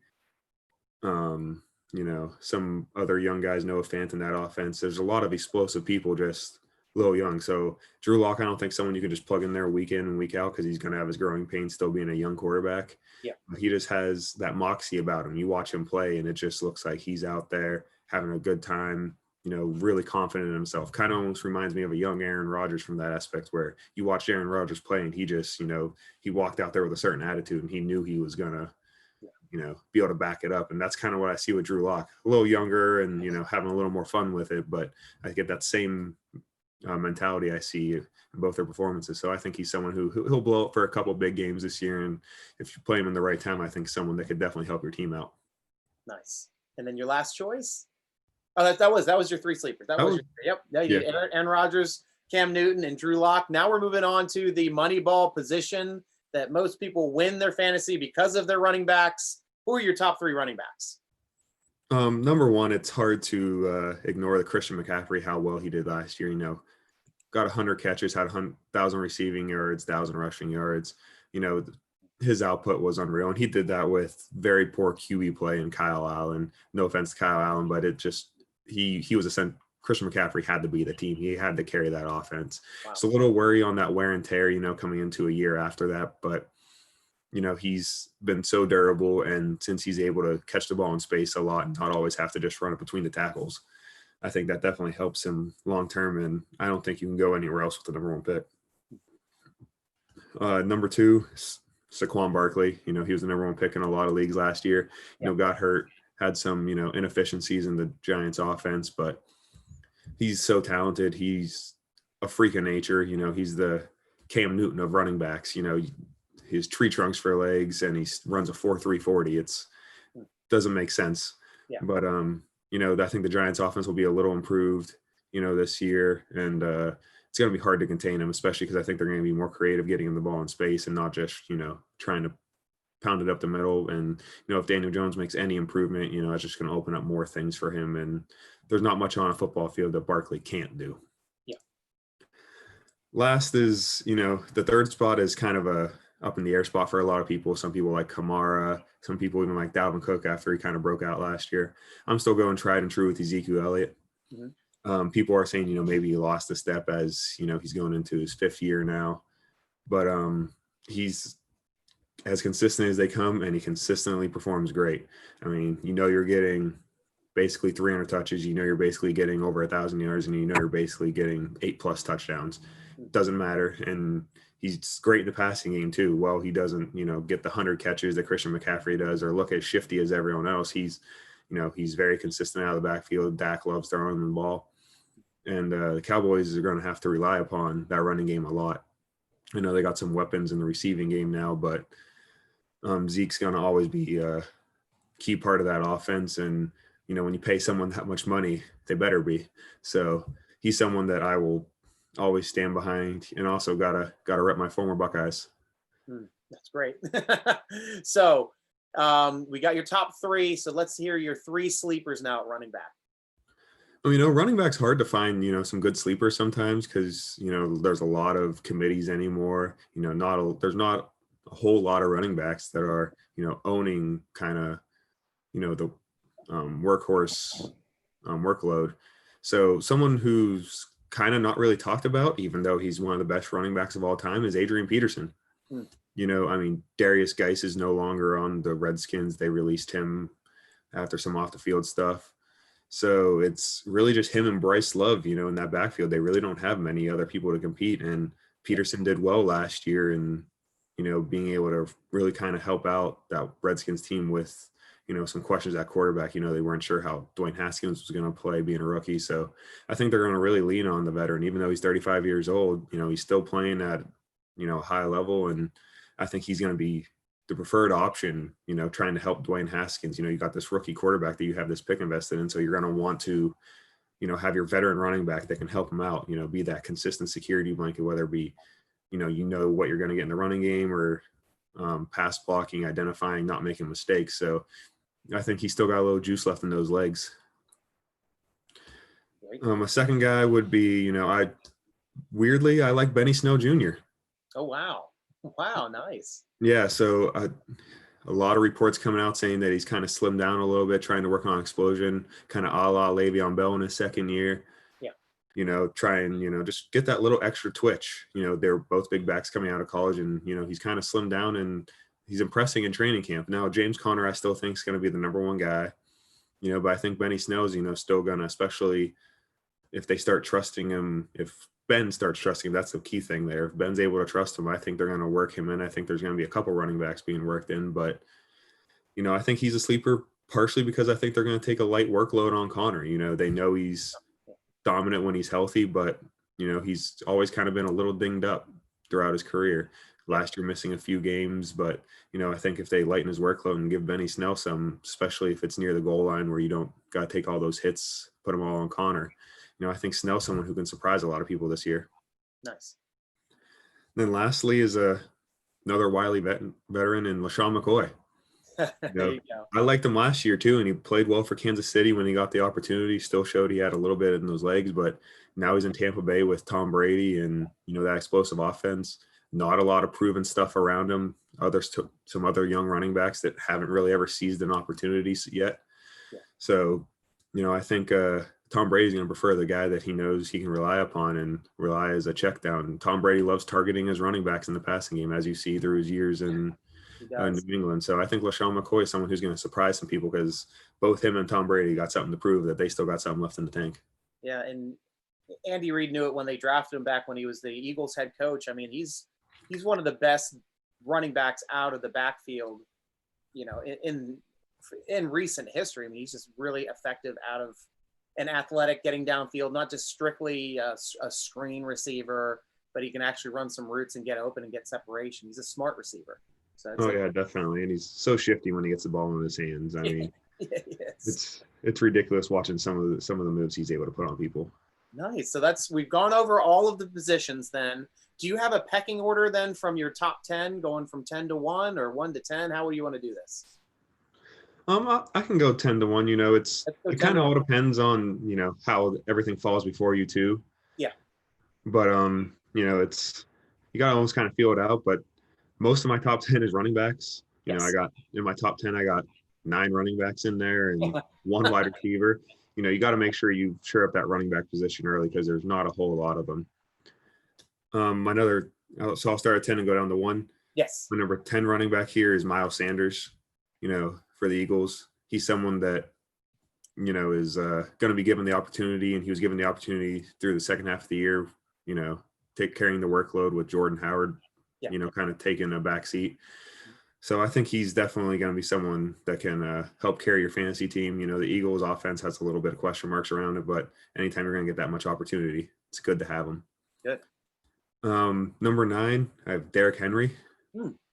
some other young guys, Noah Fant in that offense. There's a lot of explosive people just a little young. So Drew Lock, I don't think someone you can just plug in there week in and week out because he's going to have his growing pains still being a young quarterback. Yeah. He just has that moxie about him. You watch him play and it just looks like he's out there having a good time, really confident in himself. Kind of almost reminds me of a young Aaron Rodgers from that aspect where you watch Aaron Rodgers play and he just, he walked out there with a certain attitude and he knew he was going to, be able to back it up. And that's kind of what I see with Drew Lock. A little younger and, having a little more fun with it. But I get that same mentality I see in both their performances. So I think he's someone he'll blow up for a couple big games this year. And if you play him in the right time, I think someone that could definitely help your team out. Nice. And then your last choice? Oh, that was your three sleepers. Yep. Yeah. Aaron Rodgers, Cam Newton, and Drew Lock. Now we're moving on to the money ball position that most people win their fantasy because of their running backs. Who are your top three running backs? Number one, it's hard to ignore the Christian McCaffrey, how well he did last year. Got 100 catches, had 1,000 receiving yards, 1,000 rushing yards. His output was unreal, and he did that with very poor QB play and Kyle Allen. No offense to Kyle Allen, but it just he was Christian McCaffrey had to be the team. He had to carry that offense. Wow. It's a little worry on that wear and tear, coming into a year after that, but he's been so durable, and since he's able to catch the ball in space a lot and not always have to just run it between the tackles, I think that definitely helps him long term, and I don't think you can go anywhere else with the number one pick. Number two, Saquon Barkley. He was the number one pick in a lot of leagues last year. Got hurt, had some inefficiencies in the Giants offense, but he's so talented. He's a freak of nature. He's the Cam Newton of running backs. His tree trunks for legs, and he runs a 4.3 40. It's doesn't make sense. Yeah. But I think the Giants offense will be a little improved, this year, and it's going to be hard to contain him, especially because I think they're going to be more creative getting him the ball in space and not just trying to pound it up the middle. And if Daniel Jones makes any improvement, it's just going to open up more things for him. And there's not much on a football field that Barkley can't do. Yeah. Last is the third spot is kind of a up in the air spot for a lot of people. Some people like Kamara. Some people even like Dalvin Cook after he kind of broke out last year. I'm still going tried and true with Ezekiel Elliott. Mm-hmm. People are saying, maybe he lost a step as, he's going into his fifth year now. But he's as consistent as they come, and he consistently performs great. I mean, you're getting basically 300 touches. You're basically getting over 1,000 yards, and you're basically getting 8+ touchdowns. Doesn't matter. And he's great in the passing game too. Well, he doesn't, get the 100 catches that Christian McCaffrey does or look as shifty as everyone else. He's very consistent out of the backfield. Dak loves throwing the ball. And the Cowboys are going to have to rely upon that running game a lot. I know they got some weapons in the receiving game now, but Zeke's going to always be a key part of that offense. And, when you pay someone that much money, they better be. So he's someone that I will always stand behind, and also gotta rep my former Buckeyes. That's great. So we got your top three. So let's hear your three sleepers now at running back. Running back's hard to find, some good sleepers sometimes because, there's a lot of committees anymore. There's not a whole lot of running backs that are, owning kind of, the workhorse workload. So someone who's kind of not really talked about, even though he's one of the best running backs of all time, is Adrian Peterson. Hmm. Darius Geis is no longer on the Redskins. They released him after some off the field stuff. So it's really just him and Bryce Love, in that backfield. They really don't have many other people to compete. And Peterson did well last year and, being able to really kind of help out that Redskins team with, some questions at quarterback. They weren't sure how Dwayne Haskins was going to play being a rookie. So I think they're going to really lean on the veteran, even though he's 35 years old, he's still playing at, a high level. And I think he's going to be the preferred option, trying to help Dwayne Haskins. You got this rookie quarterback that you have this pick invested in. So you're going to want to, have your veteran running back that can help him out, be that consistent security blanket, whether it be, what you're going to get in the running game or pass blocking, identifying, not making mistakes. So I think he's still got a little juice left in those legs. A second guy would be, I like Benny Snell Jr. Oh, wow. Wow. Nice. Yeah. So a lot of reports coming out saying that he's kind of slimmed down a little bit, trying to work on explosion, kind of a la Le'Veon Bell in his second year. Yeah. Try and, just get that little extra twitch. They're both big backs coming out of college and, he's kind of slimmed down and he's impressing in training camp. Now, James Conner, I still think is going to be the number one guy, but I think Benny Snell's, still going to, especially if they start trusting him, if Ben starts trusting him, that's the key thing there. If Ben's able to trust him, I think they're going to work him in. I think there's going to be a couple running backs being worked in, but, I think he's a sleeper partially because I think they're going to take a light workload on Conner. They know he's dominant when he's healthy, but, he's always kind of been a little dinged up throughout his career. Last year missing a few games, but, I think if they lighten his workload and give Benny Snell some, especially if it's near the goal line where you don't got to take all those hits, put them all on Conner, I think Snell's someone who can surprise a lot of people this year. Nice. Then lastly is another wily veteran in Lesean McCoy. There you go. I liked him last year too, and he played well for Kansas City when he got the opportunity. Still showed he had a little bit in those legs, but now he's in Tampa Bay with Tom Brady and, that explosive offense. Not a lot of proven stuff around him. Some other young running backs that haven't really ever seized an opportunity yet. Yeah. So, I think Tom Brady's going to prefer the guy that he knows he can rely upon and rely as a check down. Tom Brady loves targeting his running backs in the passing game, as you see through his years in New England. So I think Lesean McCoy is someone who's going to surprise some people because both him and Tom Brady got something to prove that they still got something left in the tank. Yeah, and Andy Reid knew it when they drafted him back when he was the Eagles head coach. I mean, he's one of the best running backs out of the backfield, in recent history. I mean, he's just really effective out of an athletic getting downfield, not just strictly a screen receiver, but he can actually run some routes and get open and get separation. He's a smart receiver. So yeah, definitely. And he's so shifty when he gets the ball in his hands. I mean, yes. it's ridiculous watching some of the moves he's able to put on people. Nice. So we've gone over all of the positions then. Do you have a pecking order then from your top 10 going from 10 to 1 or 1 to 10? How would you want to do this? I can go 10 to 1. It kind of all depends on, how everything falls before you too. Yeah. But, it's, you got to almost kind of feel it out. But most of my top 10 is running backs. Yes. I got in my top 10, I got 9 running backs in there and 1 wide receiver. You got to make sure you shore up that running back position early because there's not a whole lot of them. So I'll start at 10 and go down to 1. Yes. My number 10 running back here is Miles Sanders, for the Eagles. He's someone that, is going to be given the opportunity, and he was given the opportunity through the second half of the year, carrying the workload with Jordan Howard, kind of taking a back seat. So I think he's definitely going to be someone that can help carry your fantasy team. The Eagles offense has a little bit of question marks around it, but anytime you're going to get that much opportunity, it's good to have him. Good. Number 9, I have Derrick Henry.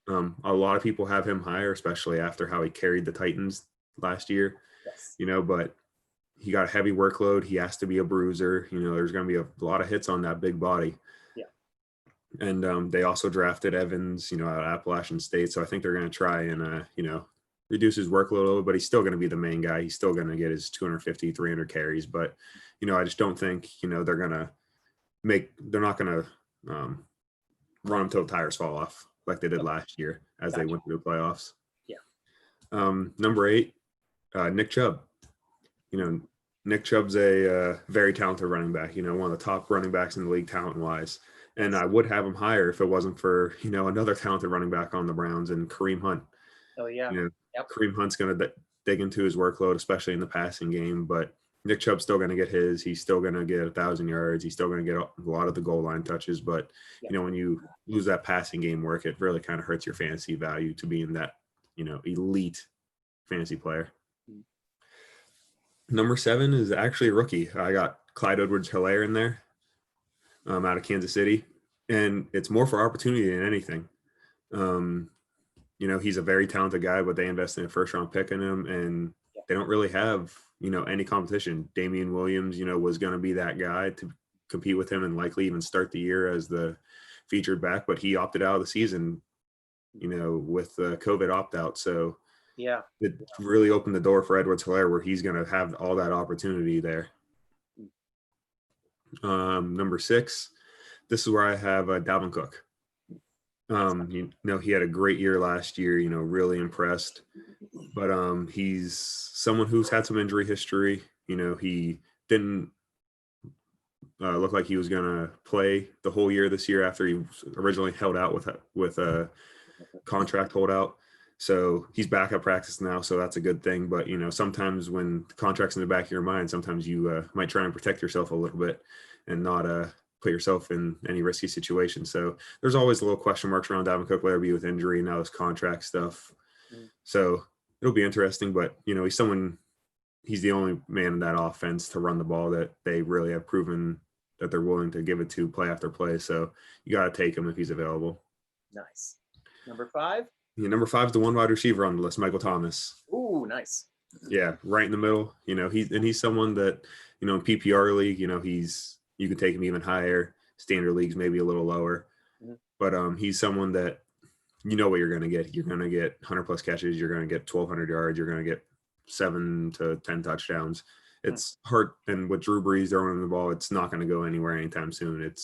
A lot of people have him higher, especially after how he carried the Titans last year. Yes. But he got a heavy workload. He has to be a bruiser. There's going to be a lot of hits on that big body. Yeah. And they also drafted Evans, out of Appalachian State. So I think they're going to try and, reduce his workload a little, but he's still going to be the main guy. He's still going to get his 250, 300 carries. But, I just don't think, they're not going to run him till the tires fall off like they did last year as they went through the playoffs. Yeah. Number 8, Nick Chubb. Nick Chubb's a very talented running back, one of the top running backs in the league talent-wise. And I would have him higher if it wasn't for, another talented running back on the Browns and Kareem Hunt. Oh, yeah. Kareem Hunt's going to dig into his workload, especially in the passing game. But Nick Chubb's still going to get his. He's still going to get 1,000 yards. He's still going to get a lot of the goal line touches. But, when you lose that passing game work, it really kind of hurts your fantasy value to being that, elite fantasy player. Number 7 is actually a rookie. I got Clyde Edwards-Helaire in there out of Kansas City. And it's more for opportunity than anything. He's a very talented guy, but they invested in a first-round pick in him, and they don't really have, any competition. Damien Williams, was going to be that guy to compete with him and likely even start the year as the featured back, but he opted out of the season, with the COVID opt-out. So it really opened the door for Edwards-Helaire where he's going to have all that opportunity there. Number 6, this is where I have Dalvin Cook. He had a great year last year, really impressed. But he's someone who's had some injury history. He didn't look like he was going to play the whole year this year after he originally held out with a contract holdout. So he's back at practice now, so that's a good thing. But, sometimes when the contract's in the back of your mind, sometimes you might try and protect yourself a little bit and not put yourself in any risky situation. So there's always a little question marks around Dalvin Cook, whether it be with injury, now his contract stuff. So it'll be interesting, but he's the only man in that offense to run the ball that they really have proven that they're willing to give it to play after play. So you got to take him if he's available. Nice. Number 5? Number 5 is the one wide receiver on the list, Michael Thomas. Ooh, nice. Yeah, right in the middle. He's someone that, in PPR league, you can take him even higher. Standard leagues maybe a little lower. But he's someone that what you're going to get. You're going to get 100-plus catches. You're going to get 1,200 yards. You're going to get 7 to 10 touchdowns. It's hard. And with Drew Brees throwing him the ball, it's not going to go anywhere anytime soon.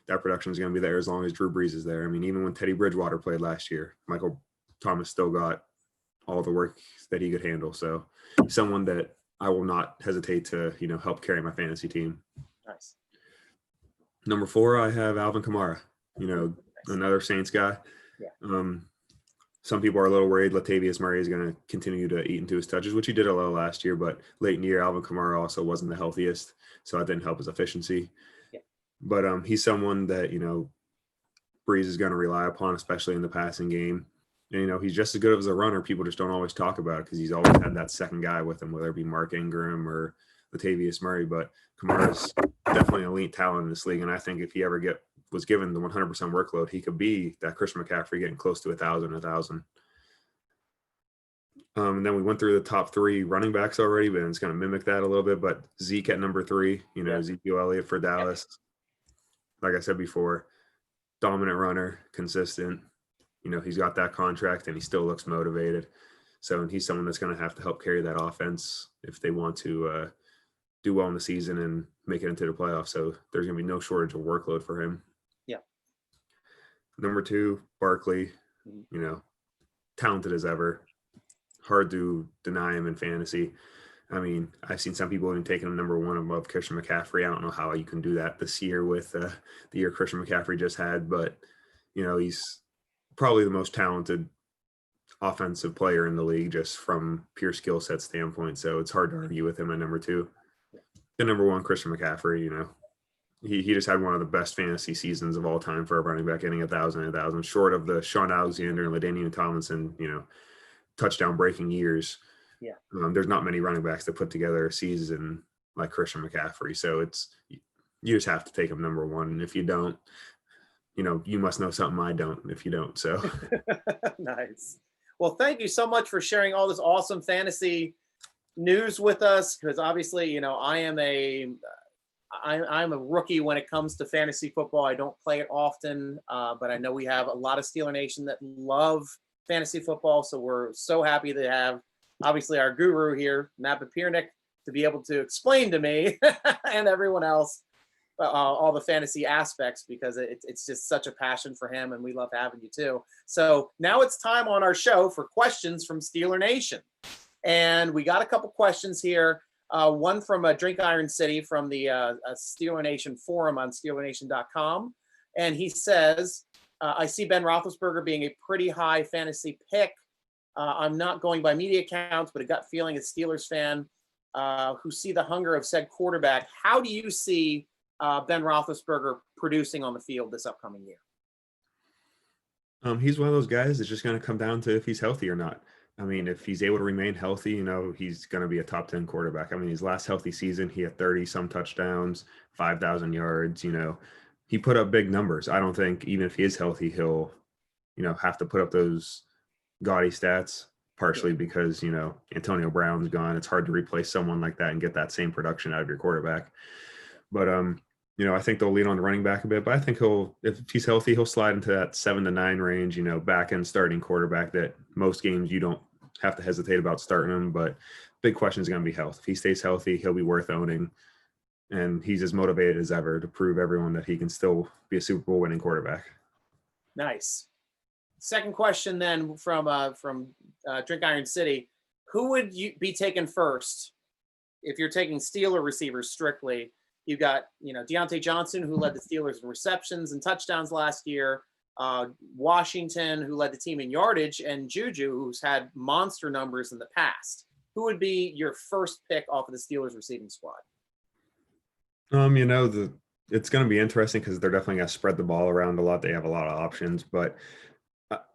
That production is going to be there as long as Drew Brees is there. I mean, even when Teddy Bridgewater played last year, Michael Thomas still got all the work that he could handle. So someone that I will not hesitate to, help carry my fantasy team. Nice. Number 4, I have Alvin Kamara, another Saints guy. Yeah. Some people are a little worried Latavius Murray is going to continue to eat into his touches, which he did a little last year, but late in the year, Alvin Kamara also wasn't the healthiest, so that didn't help his efficiency. Yeah. But he's someone that, Breeze is going to rely upon, especially in the passing game. And, he's just as good as a runner. People just don't always talk about it because he's always had that second guy with him, whether it be Mark Ingram or Latavius Murray. But Kamara's definitely an elite talent in this league, and I think if he ever was given the 100% workload, he could be that Christian McCaffrey getting close to 1,000. And then we went through the top 3 running backs already, but it's going to mimic that a little bit. But Zeke at number 3, Ezekiel Elliott for Dallas. Like I said before, dominant runner, consistent. He's got that contract and he still looks motivated. So he's someone that's going to have to help carry that offense if they want to do well in the season and make it into the playoffs. So there's going to be no shortage of workload for him. Yeah. Number 2, Barkley, talented as ever. Hard to deny him in fantasy. I mean, I've seen some people even taking him number 1 above Christian McCaffrey. I don't know how you can do that this year with the year Christian McCaffrey just had, but, he's probably the most talented offensive player in the league just from pure skill set standpoint. So it's hard to argue with him at number 2. The number 1, Christian McCaffrey, he just had one of the best fantasy seasons of all time for a running back, getting 1,000, short of the Sean Alexander and LaDainian Tomlinson, touchdown breaking years. Yeah. There's not many running backs that put together a season like Christian McCaffrey. So you just have to take him number 1. And if you don't, you must know something I don't if you don't. So nice. Well, thank you so much for sharing all this awesome fantasy news with us, because obviously, I'm a rookie when it comes to fantasy football. I don't play it often, but I know we have a lot of Steeler Nation that love fantasy football. So we're so happy to have, obviously, our guru here, Matt Papiernik, to be able to explain to me and everyone else all the fantasy aspects, because it's just such a passion for him, and we love having you too. So now it's time on our show for questions from Steeler Nation. And we got a couple questions here. One from Drink Iron City from the Steeler Nation forum on SteelerNation.com. And he says, I see Ben Roethlisberger being a pretty high fantasy pick. I'm not going by media accounts, but a gut feeling as Steelers fan who see the hunger of said quarterback. How do you see Ben Roethlisberger producing on the field this upcoming year? He's one of those guys that's just going to come down to if he's healthy or not. I mean, if he's able to remain healthy, he's going to be a top 10 quarterback. I mean, his last healthy season, he had 30 some touchdowns, 5,000 yards, he put up big numbers. I don't think even if he is healthy, he'll, have to put up those gaudy stats, partially because, Antonio Brown's gone. It's hard to replace someone like that and get that same production out of your quarterback. But, I think they'll lean on the running back a bit, but I think if he's healthy, he'll slide into that 7 to 9 range, back end starting quarterback that most games you don't have to hesitate about starting him. But big question is going to be health. If he stays healthy, he'll be worth owning. And he's as motivated as ever to prove everyone that he can still be a Super Bowl winning quarterback. Nice. Second question then from Drink Iron City. Who would you be taking first if you're taking Steeler receivers strictly? You got, Deontay Johnson, who led the Steelers in receptions and touchdowns last year. Washington, who led the team in yardage, and Juju, who's had monster numbers in the past. Who would be your first pick off of the Steelers receiving squad? It's going to be interesting because they're definitely going to spread the ball around a lot. They have a lot of options, but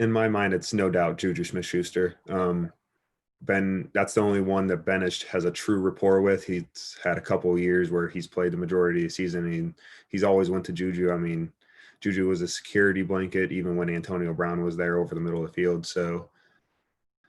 in my mind, it's no doubt Juju Smith-Schuster. Ben, that's the only one that Ben has a true rapport with. He's had a couple of years where he's played the majority of the season, and he's always went to Juju. I mean, Juju was a security blanket even when Antonio Brown was there over the middle of the field. So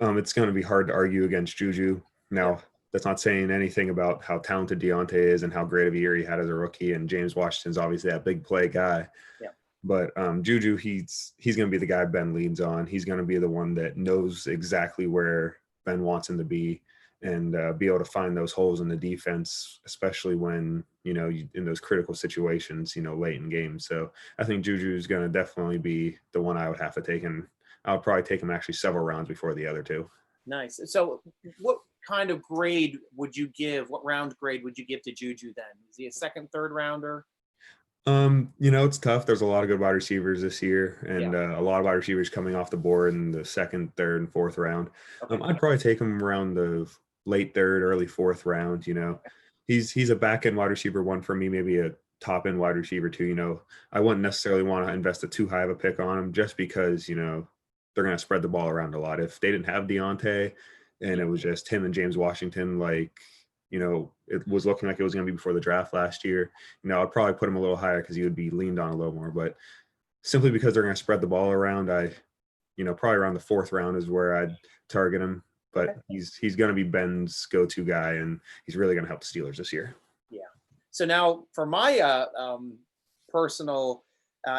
it's going to be hard to argue against Juju. Now, that's not saying anything about how talented Deontay is and how great of a year he had as a rookie. And James Washington's obviously that big play guy. Yeah. But Juju, he's going to be the guy Ben leans on. He's going to be the one that knows exactly where Ben wants him to be and be able to find those holes in the defense, especially when, in those critical situations, late in games. So I think Juju is going to definitely be the one I would have to take, and I would probably take him actually several rounds before the other two. Nice. So what kind of grade would you give? What round grade would you give to Juju then? Is he a second, third rounder? It's tough. There's a lot of good wide receivers this year, and a lot of wide receivers coming off the board in the second, third, and fourth round. Okay. I'd probably take him around the late third, early fourth round. He's a back end wide receiver one for me, maybe a top end wide receiver two. I wouldn't necessarily want to invest a too high of a pick on him just because they're going to spread the ball around a lot. If they didn't have Deontay and it was just him and James Washington, it was looking like it was going to be before the draft last year, I'd probably put him a little higher because he would be leaned on a little more. But simply because they're going to spread the ball around, probably around the fourth round is where I'd target him. But okay. He's going to be Ben's go-to guy, and he's really going to help the Steelers this year. Yeah. So now for my personal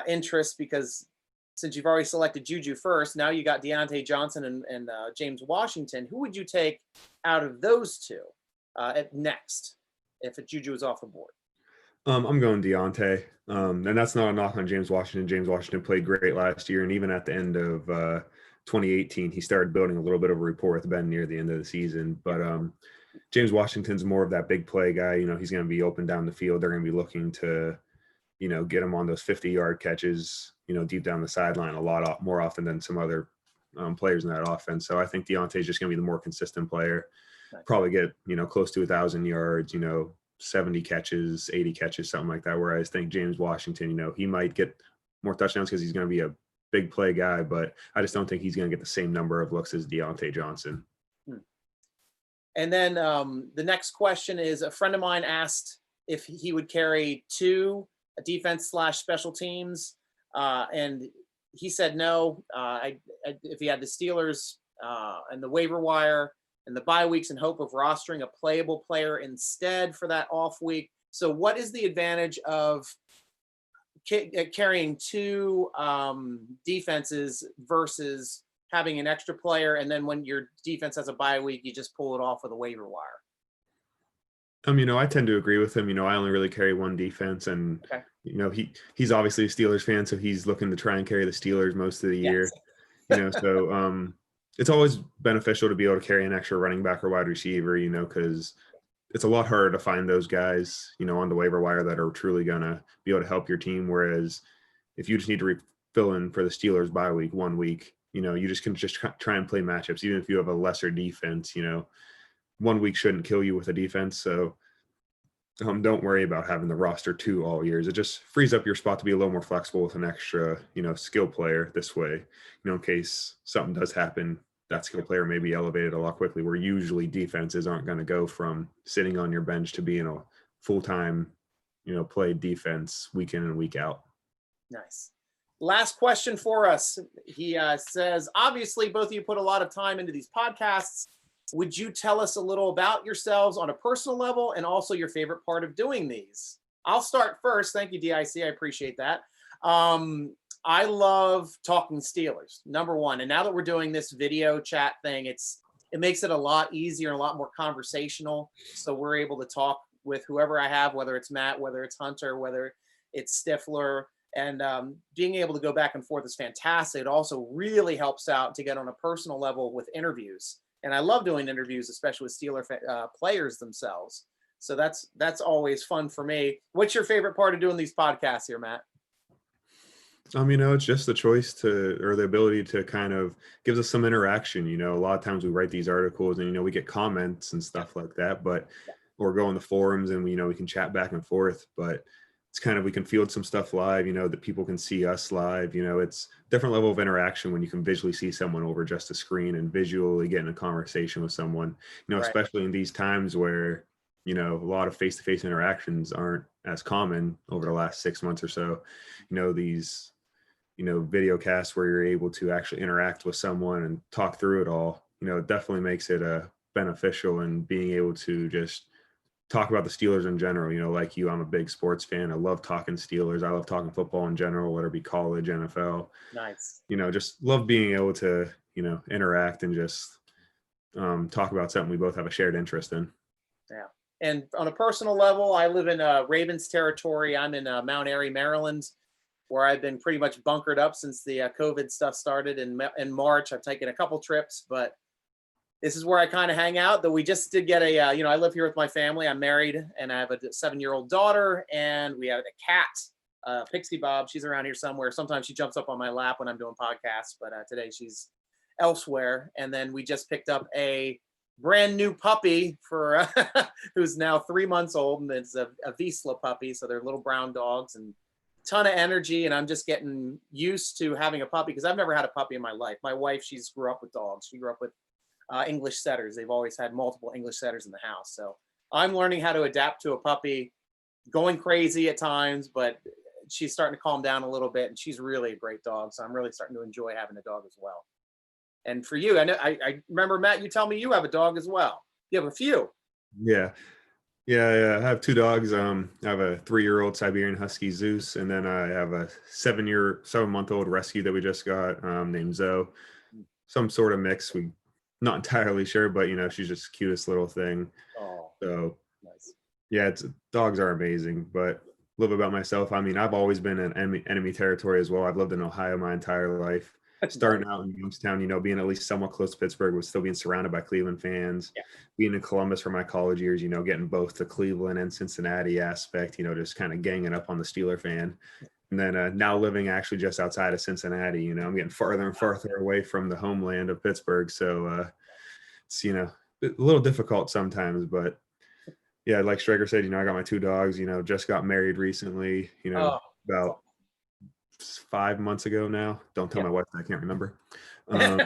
interest, because since you've already selected Juju first, now you got Deontay Johnson and James Washington. Who would you take out of those two at next if Juju is off the board? I'm going Deontay, and that's not a knock on James Washington. James Washington played great last year, and even at the end of 2018, he started building a little bit of a rapport with Ben near the end of the season. But James Washington's more of that big play guy. He's going to be open down the field. They're going to be looking to, get him on those 50-yard catches, deep down the sideline a lot more often than some other players in that offense. So I think Deontay's just going to be the more consistent player. Nice. Probably get, close to 1,000 yards, 70 catches, 80 catches, something like that. Whereas I think James Washington, he might get more touchdowns because he's going to be a big play guy, but I just don't think he's going to get the same number of looks as Deontay Johnson. And then the next question is, a friend of mine asked if he would carry two defense/special teams. And he said no. If he had the Steelers and the waiver wire and the bye weeks in hope of rostering a playable player instead for that off week. So what is the advantage of carrying two defenses versus having an extra player, and then when your defense has a bye week, you just pull it off with a waiver wire? I tend to agree with him. I only really carry one defense, and Okay. He's obviously a Steelers fan, so he's looking to try and carry the Steelers most of the year. So it's always beneficial to be able to carry an extra running back or wide receiver, because it's a lot harder to find those guys, on the waiver wire that are truly gonna be able to help your team. Whereas if you just need to fill in for the Steelers bye week, 1 week, you just can just try and play matchups, even if you have a lesser defense. 1 week shouldn't kill you with a defense. So don't worry about having the roster 2 all years. It just frees up your spot to be a little more flexible with an extra, skill player this way, in case something does happen, that skill player may be elevated a lot quickly, where usually defenses aren't going to go from sitting on your bench to being a full-time, play defense week in and week out. Nice. Last question for us. He says, obviously both of you put a lot of time into these podcasts. Would you tell us a little about yourselves on a personal level and also your favorite part of doing these? I'll start first. Thank you, DIC. I appreciate that. I love talking Steelers, number one. And now that we're doing this video chat thing, it makes it a lot easier and a lot more conversational. So we're able to talk with whoever I have, whether it's Matt, whether it's Hunter, whether it's Stifler. And being able to go back and forth is fantastic. It also really helps out to get on a personal level with interviews. And I love doing interviews, especially with Steeler players themselves. So that's always fun for me. What's your favorite part of doing these podcasts here, Matt? It's just the choice or the ability to kind of gives us some interaction. A lot of times we write these articles and, we get comments and stuff like that, or go on the forums and we can chat back and forth, but it's kind of, we can field some stuff live, that people can see us live. It's a different level of interaction when you can visually see someone over just a screen and visually get in a conversation with someone, Right. Especially in these times where, a lot of face-to-face interactions aren't as common over the last 6 months or so. These, video casts where you're able to actually interact with someone and talk through it all, it definitely makes it beneficial, and being able to just talk about the Steelers in general. Like you, I'm a big sports fan. I love talking Steelers. I love talking football in general, whether it be college, NFL. Nice. Just love being able to, interact and just talk about something we both have a shared interest in. Yeah. And on a personal level, I live in Ravens territory. I'm in Mount Airy, Maryland, where I've been pretty much bunkered up since the COVID stuff started in March. I've taken a couple trips, but this is where I kind of hang out. Though we just did get I live here with my family. I'm married and I have a 7-year-old daughter, and we have a cat, Pixie Bob. She's around here somewhere. Sometimes she jumps up on my lap when I'm doing podcasts, but today she's elsewhere. And then we just picked up a brand new puppy for who's now 3 months old, and it's a Vizsla puppy. So they're little brown dogs and ton of energy. And I'm just getting used to having a puppy because I've never had a puppy in my life. My wife, she's grew up with dogs. She grew up with English setters. They've always had multiple English setters in the house. So I'm learning how to adapt to a puppy, going crazy at times, but she's starting to calm down a little bit, and she's really a great dog. So I'm really starting to enjoy having a dog as well. And for you, I remember, Matt, you tell me you have a dog as well. You have a few. Yeah. I have 2 dogs. I have a 3-year-old Siberian Husky, Zeus, and then I have a 7-month-old rescue that we just got named Zoe. Some sort of mix. We not entirely sure, but she's just the cutest little thing. Oh, so nice. Yeah, dogs are amazing. But a little bit about myself. I've always been in enemy territory as well. I've lived in Ohio my entire life. Starting out in Youngstown, being at least somewhat close to Pittsburgh, was still being surrounded by Cleveland fans. Yeah. Being in Columbus for my college years, getting both the Cleveland and Cincinnati aspect, just kind of ganging up on the Steeler fan. And then now living actually just outside of Cincinnati, I'm getting farther and farther away from the homeland of Pittsburgh. So it's, a little difficult sometimes, but yeah, like Striker said, I got my 2 dogs, just got married recently, about 5 months ago now. Don't tell my wife, I can't remember. And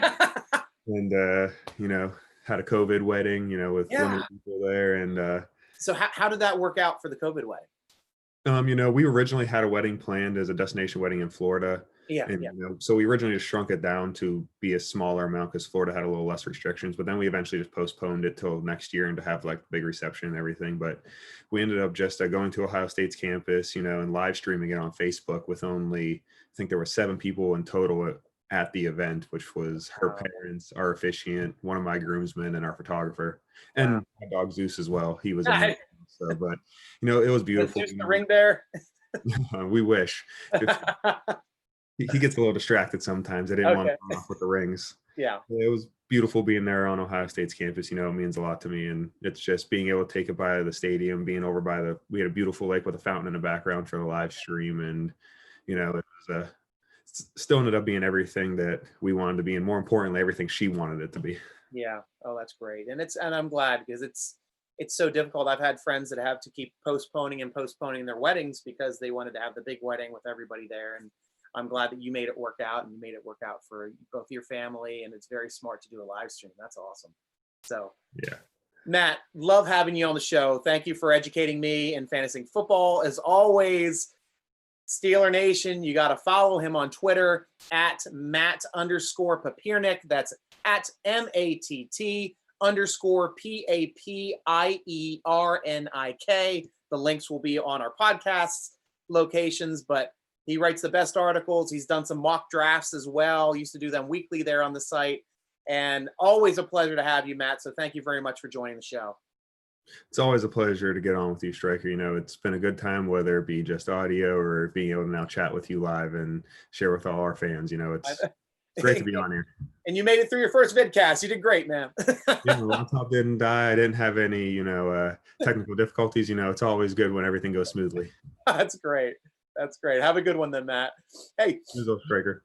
had a COVID wedding, with limited people there. And so how did that work out for the COVID wedding? We originally had a wedding planned as a destination wedding in Florida. So we originally just shrunk it down to be a smaller amount because Florida had a little less restrictions, but then we eventually just postponed it till next year and to have like the big reception and everything. But we ended up just going to Ohio State's campus, and live streaming it on Facebook with only, I think there were 7 people in total at the event, which was her Wow. parents, our officiant, one of my groomsmen, and our photographer, Wow. and my dog Zeus as well. He was in there. Nice. So, but it was Was beautiful. Zeus the ring bearer? We wish. He gets a little distracted sometimes. I didn't want to Okay. run off with the rings. Yeah. It was beautiful being there on Ohio State's campus. It means a lot to me. And it's just being able to take it by the stadium, being over by we had a beautiful lake with a fountain in the background for the live stream. And, it was still ended up being everything that we wanted to be. And more importantly, everything she wanted it to be. Yeah. Oh, that's great. And I'm glad because it's so difficult. I've had friends that have to keep postponing their weddings because they wanted to have the big wedding with everybody there. And I'm glad that you made it work out, and you made it work out for both your family. And it's very smart to do a live stream. That's awesome. So, yeah. Matt, love having you on the show. Thank you for educating me in fantasy football. As always, Steeler Nation, you got to follow him on Twitter at Matt_Papiernik. That's at MATT_PAPIERNIK. The links will be on our podcast locations, but he writes the best articles. He's done some mock drafts as well. Used to do them weekly there on the site. And always a pleasure to have you, Matt. So thank you very much for joining the show. It's always a pleasure to get on with you, Stryker. It's been a good time, whether it be just audio or being able to now chat with you live and share with all our fans. It's great to be on here. And you made it through your first vidcast. You did great, man. Yeah, the laptop didn't die. I didn't have any, technical difficulties. It's always good when everything goes smoothly. That's great. That's great. Have a good one then, Matt. Hey, Stryker.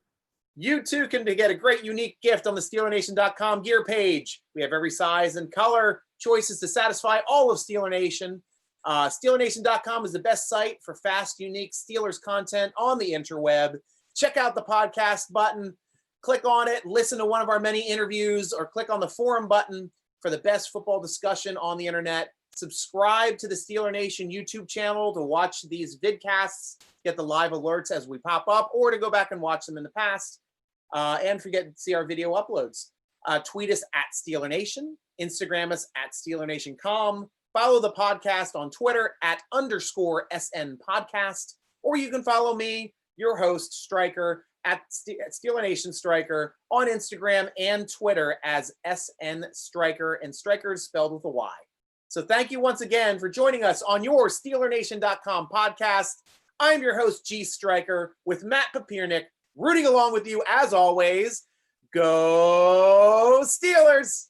You too can get a great unique gift on the SteelerNation.com gear page. We have every size and color choices to satisfy all of Steeler Nation. SteelerNation.com is the best site for fast, unique Steelers content on the interweb. Check out the podcast button. Click on it, listen to one of our many interviews, or click on the forum button for the best football discussion on the internet. Subscribe to the Steeler Nation YouTube channel to watch these vidcasts, get the live alerts as we pop up, or to go back and watch them in the past. And forget to see our video uploads. Tweet us at Steeler Nation, Instagram us at SteelerNation.com, follow the podcast on Twitter at _SN Podcast, or you can follow me, your host, Stryker, at Steeler Nation Stryker on Instagram and Twitter as SN Stryker, and Stryker is spelled with a Y. So thank you once again for joining us on your SteelerNation.com podcast. I'm your host, G.Stryker, with Matt Papiernik, rooting along with you as always. Go Steelers!